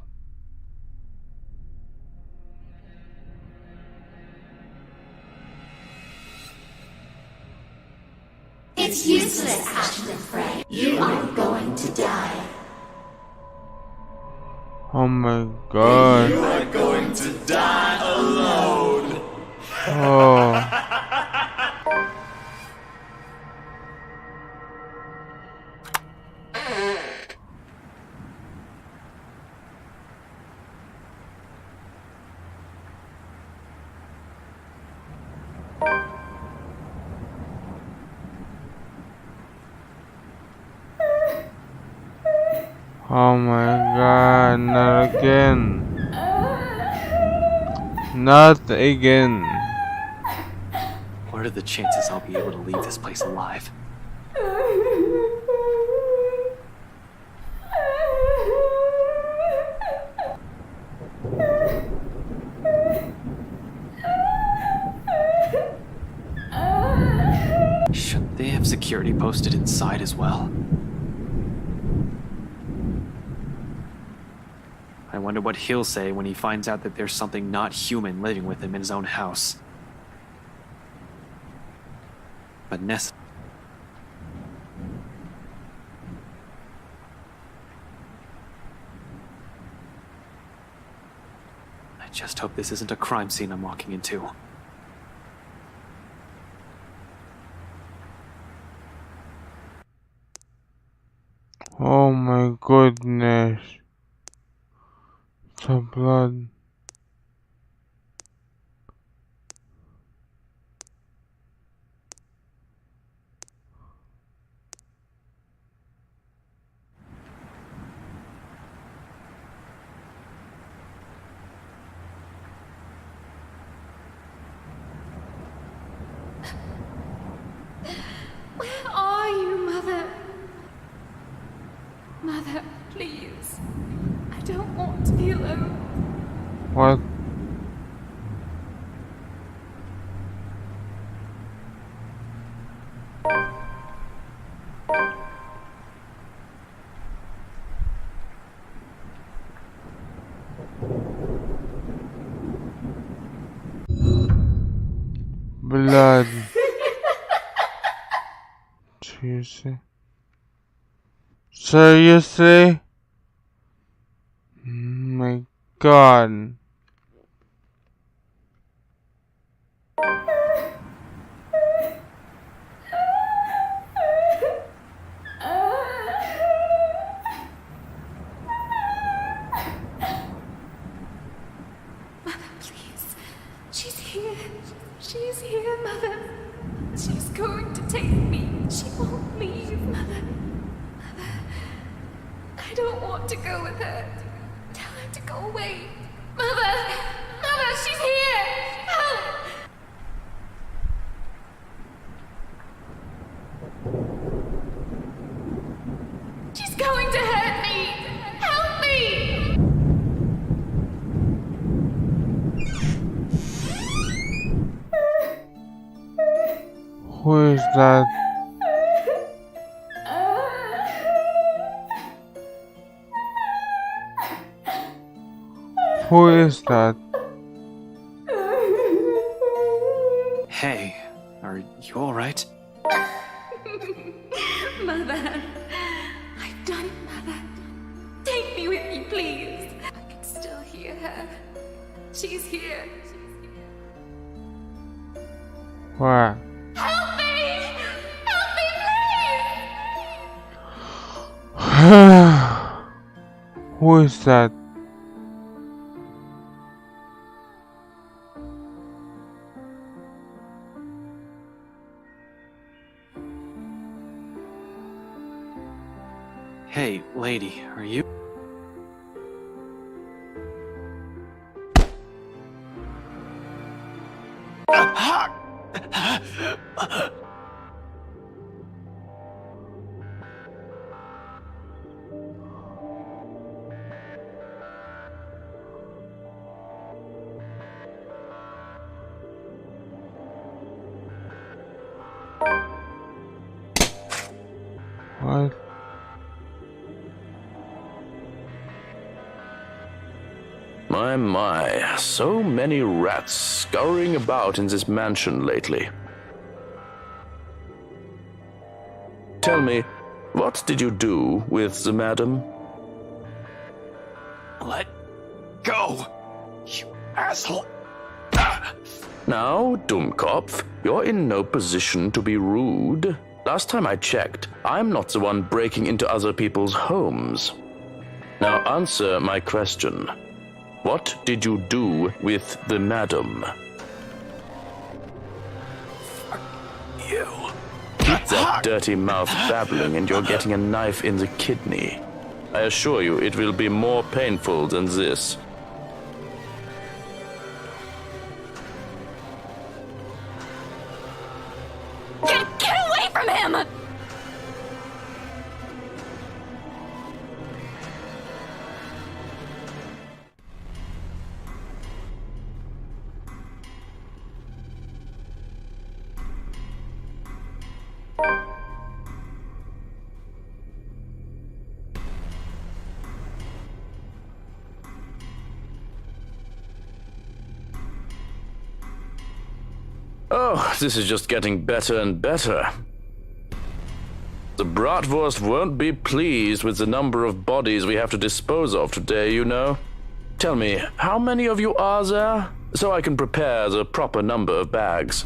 It's useless, Ashton Frey. You are going to die. Oh my god. You are going to die alone. Oh. Oh my god, not again. Not again. What are the chances I'll be able to leave this place alive? Shouldn't they have security posted inside as well? I wonder what he'll say when he finds out that there's something not human living with him in his own house. But Ness... I just hope this isn't a crime scene I'm walking into. Oh my goodness. The blood. Where are you, Mother? Mother, please. I don't want to be alone. What? Blood. Jesus. Seriously? My God. She's here. She's here, Mother. She's going to take me. She won't leave, Mother. Mother, I don't want to go with her. Tell her to go away. Mother! Mother, she's here! Help! She's going to hurt me! Help me! Who is that? Who is that? Hey, are you alright? Mother, I've done it, Mother. Take me with you, please. I can still hear her. She's here. Where? Help me! Help me, please! Who is that? Hey, lady, are you? What? My, so many rats scurrying about in this mansion lately. Tell me, what did you do with the madam? Let go, you asshole. Now, Dummkopf, you're in no position to be rude. Last time I checked, I'm not the one breaking into other people's homes. Now answer my question. What did you do with the madam? Fuck you. Keep that dirty mouth babbling and you're getting a knife in the kidney. I assure you it will be more painful than this. Get away from him! Oh, this is just getting better and better. The Bratwurst won't be pleased with the number of bodies we have to dispose of today, you know. Tell me, how many of you are there? So I can prepare the proper number of bags.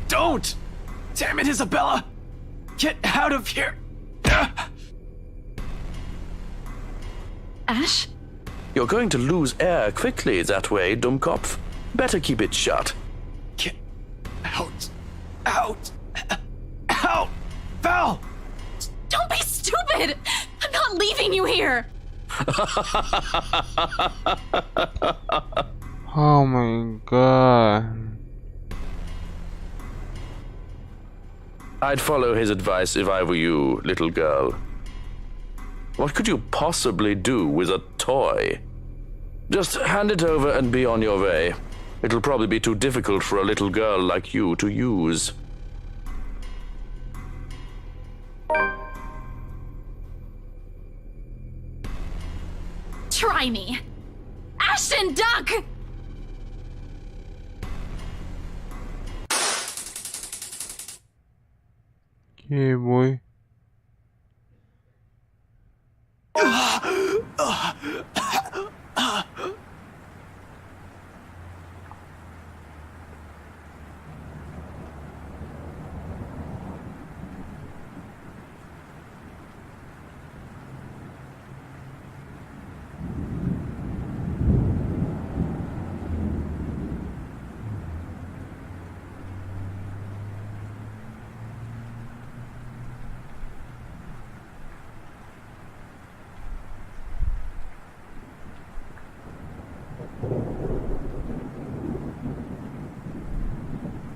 Don't! Damn it, Isabella! Get out of here! Ash? You're going to lose air quickly that way, Dummkopf. Better keep it shut. Get out! Out! Out! Val! Don't be stupid! I'm not leaving you here! Oh my God. I'd follow his advice if I were you, little girl. What could you possibly do with a toy? Just hand it over and be on your way. It'll probably be too difficult for a little girl like you to use. by me! Ashton, duck! Yeah, boy.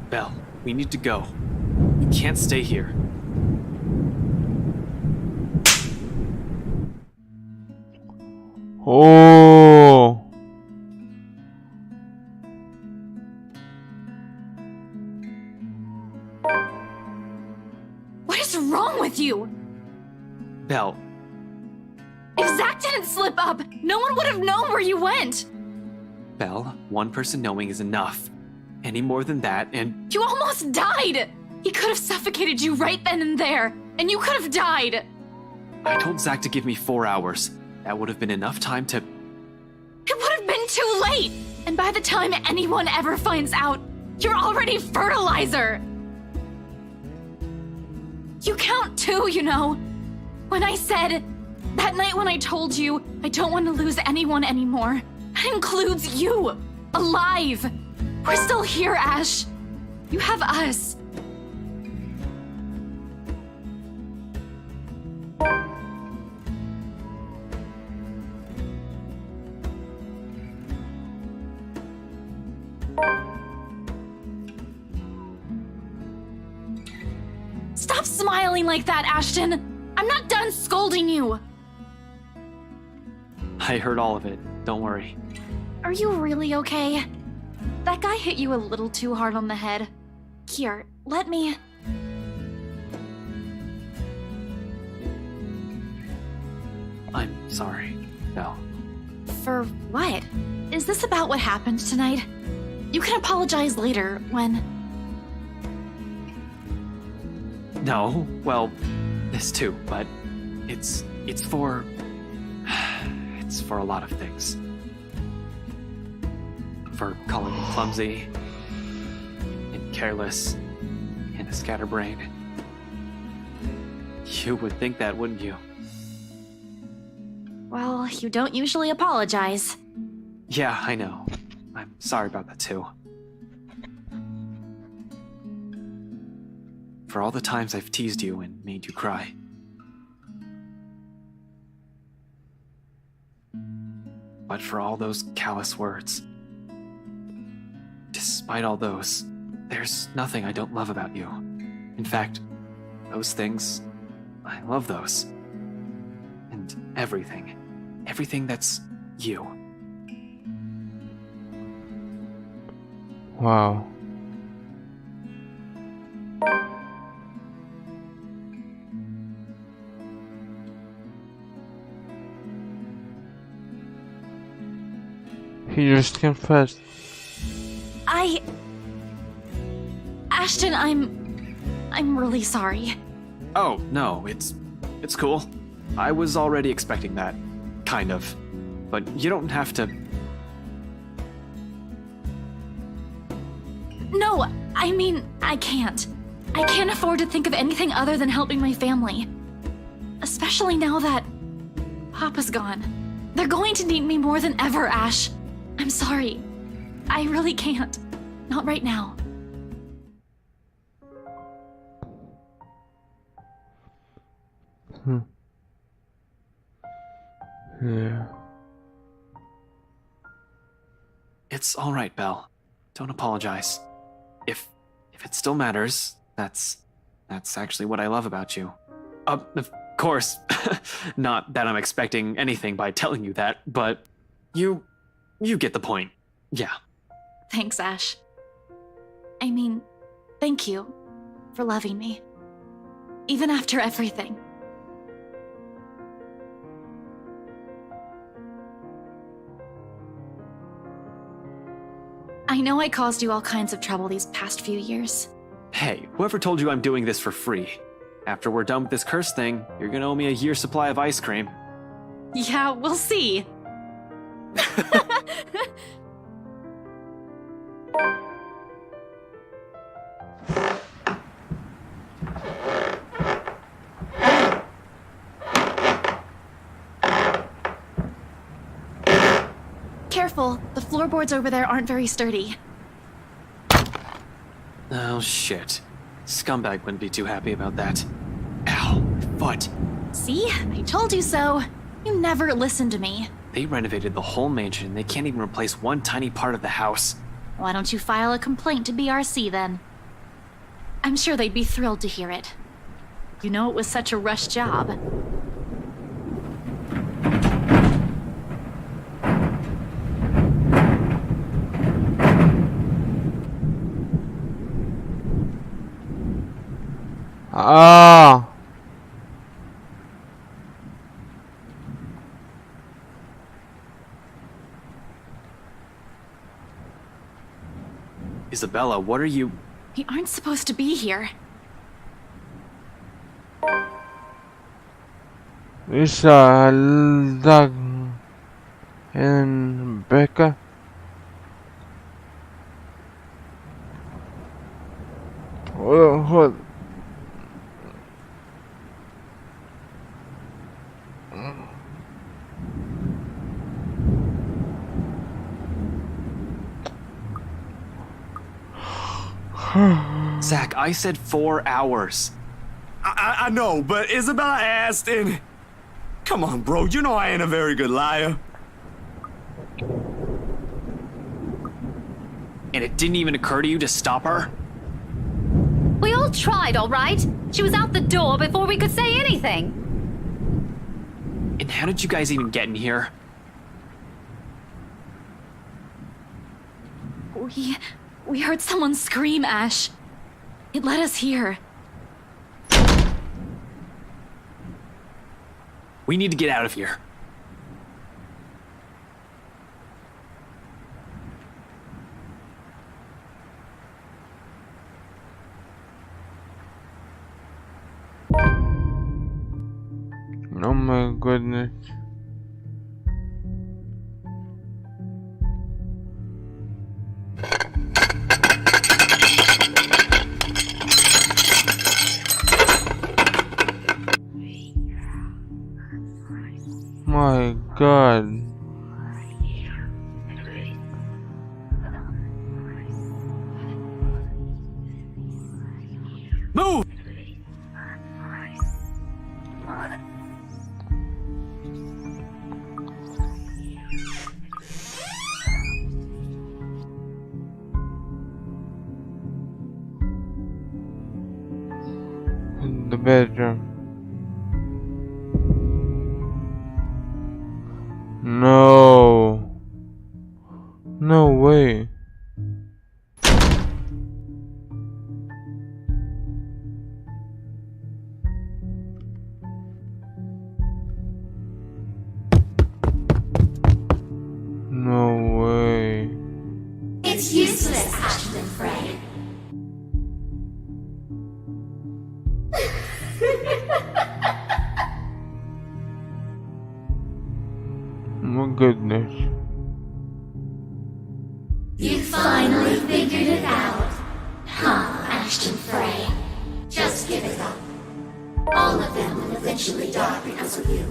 Belle, we need to go. We can't stay here. Oh. What is wrong with you? Belle, If Zach didn't slip up, no one would have known where you went! Belle, one person knowing is enough. Any more than that, and You almost died! He could have suffocated you right then and there, and you could have died! I told Zach to give me 4 hours. That would have been enough time to... It would have been too late! And by the time anyone ever finds out, you're already fertilizer! You count too, you know. When I said, that night when I told you I don't want to lose anyone anymore, that includes you! Alive! We're still here, Ash. You have us. Stop smiling like that, Ashton. I'm not done scolding you. I heard all of it. Don't worry. Are you really okay? That guy hit you a little too hard on the head. Here, let me... I'm sorry, Belle. For what? Is this about what happened tonight? You can apologize later, when... No, well, this too, but it's for... It's for a lot of things. For calling me clumsy, and careless, and a scatterbrain. You would think that, wouldn't you? Well, you don't usually apologize. Yeah, I know. I'm sorry about that too. For all the times I've teased you and made you cry. But for all those callous words. Despite all those, there's nothing I don't love about you. In fact, those things, I love those. And everything. Everything that's you. Wow. He just confessed. Ashton, I'm really sorry. Oh, no, it's cool. I was already expecting that. Kind of. But you don't have to... No, I mean, I can't. I can't afford to think of anything other than helping my family. Especially now that Papa's gone. They're going to need me more than ever, Ash. I'm sorry. I really can't. Not right now. Yeah. It's all right, Belle. Don't apologize. If it still matters, that's actually what I love about you. Of course, not that I'm expecting anything by telling you that, but you get the point. Yeah. Thanks, Ash. I mean, thank you for loving me. Even after everything. I know I caused you all kinds of trouble these past few years. Hey, whoever told you I'm doing this for free? After we're done with this curse thing, you're gonna owe me a year's supply of ice cream. Yeah, we'll see. Careful, the floorboards over there aren't very sturdy. Oh shit. Scumbag wouldn't be too happy about that. Ow, foot. See? I told you so. You never listen to me. They renovated the whole mansion. They can't even replace one tiny part of the house. Why don't you file a complaint to BRC then? I'm sure they'd be thrilled to hear it. You know it was such a rush job. Ah! Isabella, what are you... We aren't supposed to be here. Isa Dag and Becca. What? Zach, I said 4 hours. I know, but Isabella asked and... Come on, bro, you know I ain't a very good liar. And it didn't even occur to you to stop her? We all tried, all right? She was out the door before we could say anything. And how did you guys even get in here? We heard someone scream, Ash. It led us here. We need to get out of here. Oh my goodness. My God. Move! In the bedroom. No. No way. No way. It's useless, Ashton and Frey. My goodness. You finally figured it out. Huh, Ashton Frey. Just give it up. All of them will eventually die because of you.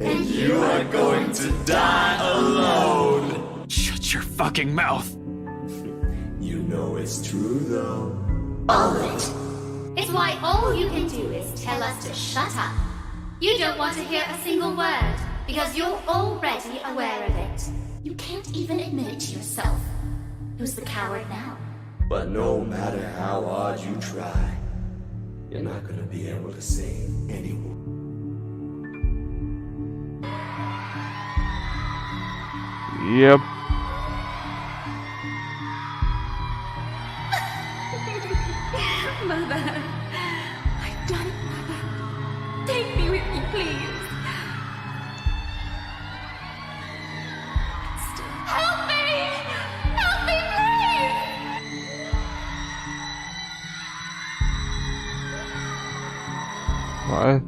And you are going to die alone. Shut your fucking mouth. You know it's true, though. All of it. It's why all you can do is tell us to shut up. You don't want to hear a single word, because you're already aware of it. You can't even admit it to yourself. Who's the coward now? But no matter how hard you try, you're not gonna be able to save anyone. Yep. Mother, I've done it, Mother. Take me with you, please. Help me! Help me, please! What?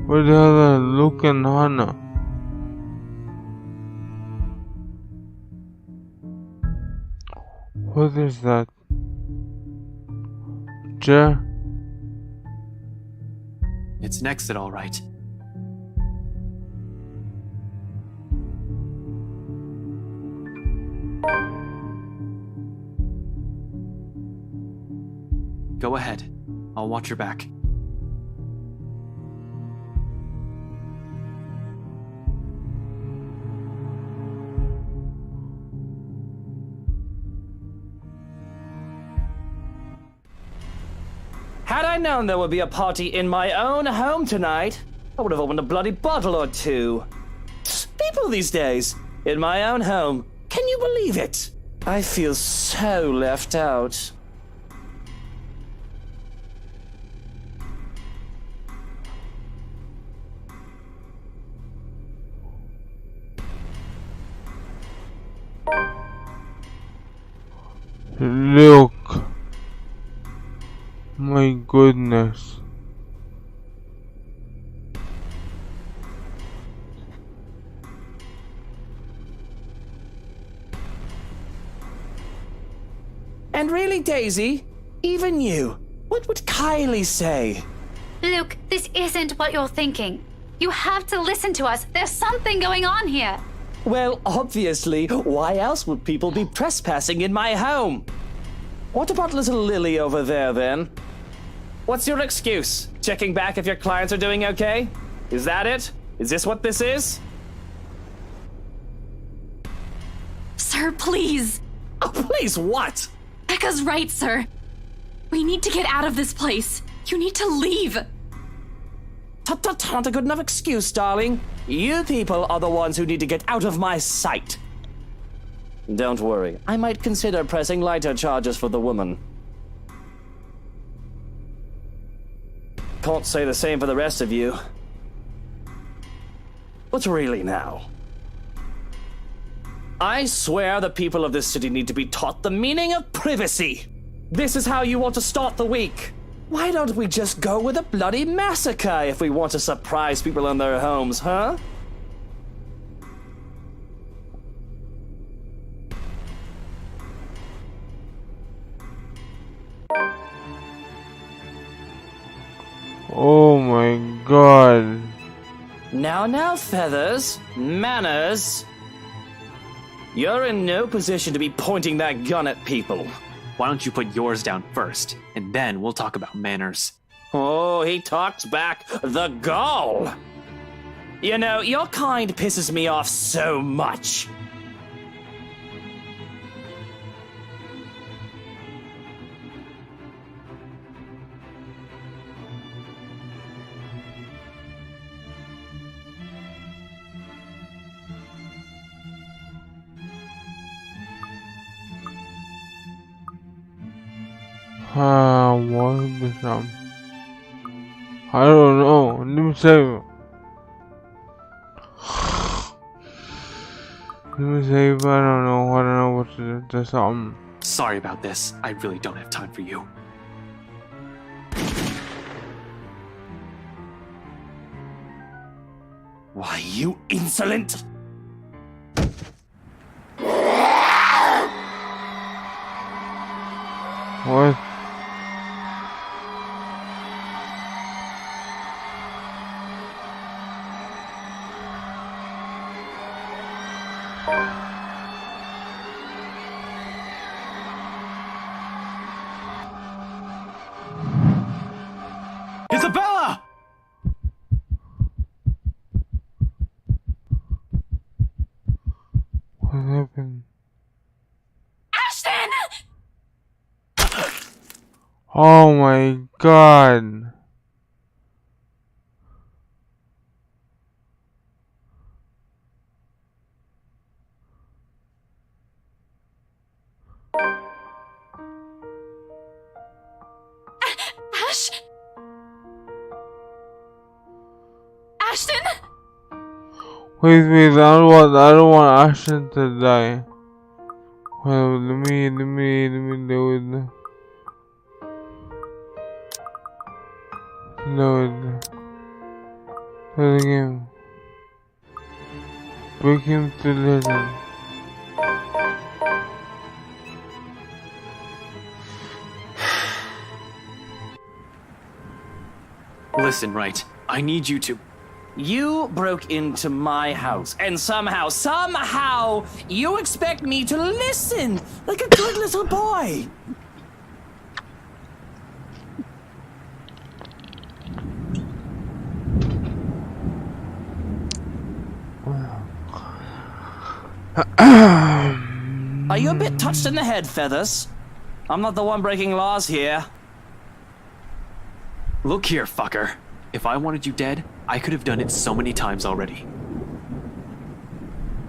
Where the hell are Luke and Hannah? What is that? Chair? It's an exit, all right. Go ahead. I'll watch your back. Had I known there would be a party in my own home tonight, I would have opened a bloody bottle or two. People these days, in my own home. Can you believe it? I feel so left out. Look. My goodness. And really, Daisy, even you, what would Kylie say? Luke, this isn't what you're thinking. You have to listen to us. There's something going on here. Well, obviously, why else would people be trespassing in my home? What about little Lily over there, then? What's your excuse? Checking back if your clients are doing okay? Is that it? Is this what this is? Sir, please. Oh, please what? Becca's right, sir. We need to get out of this place. You need to leave. Tut-tut, not a good enough excuse, darling. You people are the ones who need to get out of my sight. Don't worry, I might consider pressing lighter charges for the woman. Can't say the same for the rest of you. But really now, I swear the people of this city need to be taught the meaning of privacy. This is how you want to start the week. Why don't we just go with a bloody massacre if we want to surprise people in their homes, huh? Oh my god. Now, Feathers. Manners. You're in no position to be pointing that gun at people. Why don't you put yours down first, and then we'll talk about manners. Oh, he talks back. The gall! You know, your kind pisses me off so much. What is this? I don't know. Let me save. Let me save. I don't know what to do. This Sorry about this. I really don't have time for you. Why, you insolent! What? Isabella! What happened? Ashton! Oh my god. Ash? Ashton? Wait, I don't want Ashton to die. Well, let me load the game. Break him to listen. Listen, right. I need you to. You broke into my house, and somehow, you expect me to listen like a good little boy. Are you a bit touched in the head, Feathers? I'm not the one breaking laws here. Look here, fucker. If I wanted you dead, I could have done it so many times already.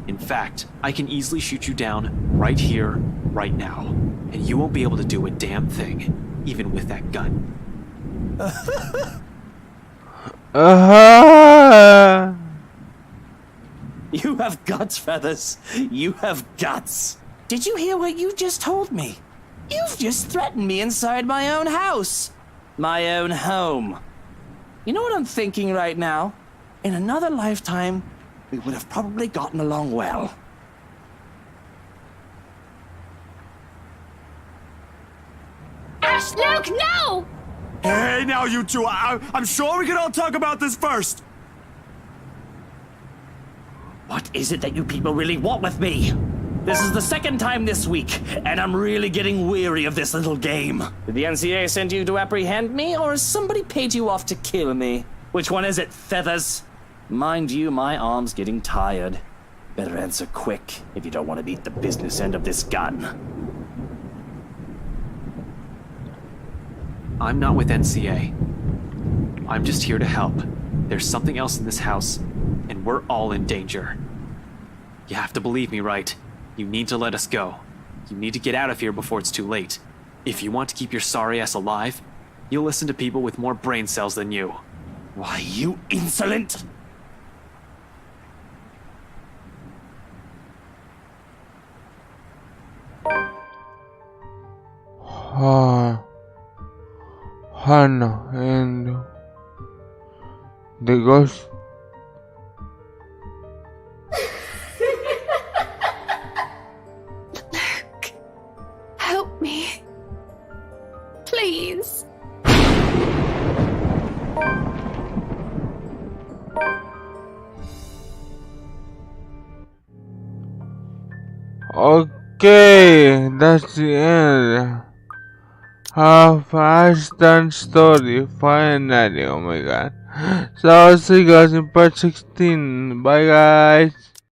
In fact, I can easily shoot you down right here, right now. And you won't be able to do a damn thing, even with that gun. You have guts, Feathers. You have guts. Did you hear what you just told me? You've just threatened me inside my own house. My own home. You know what I'm thinking right now? In another lifetime, we would have probably gotten along well. Ash, Luke, no! Hey, now you two, I'm sure we can all talk about this first. What is it that you people really want with me? This is the second time this week, and I'm really getting weary of this little game. Did the NCA send you to apprehend me, or has somebody paid you off to kill me? Which one is it, Feathers? Mind you, my arm's getting tired. Better answer quick if you don't want to beat the business end of this gun. I'm not with NCA. I'm just here to help. There's something else in this house, and we're all in danger. You have to believe me, right? You need to let us go. You need to get out of here before it's too late. If you want to keep your sorry ass alive, you'll listen to people with more brain cells than you. Why, you insolent! Hannah and the ghost. Luke, help me. Please. Okay, that's the end of Ashton's story, finally. Oh my god. So I'll see you guys in part 16. Bye guys.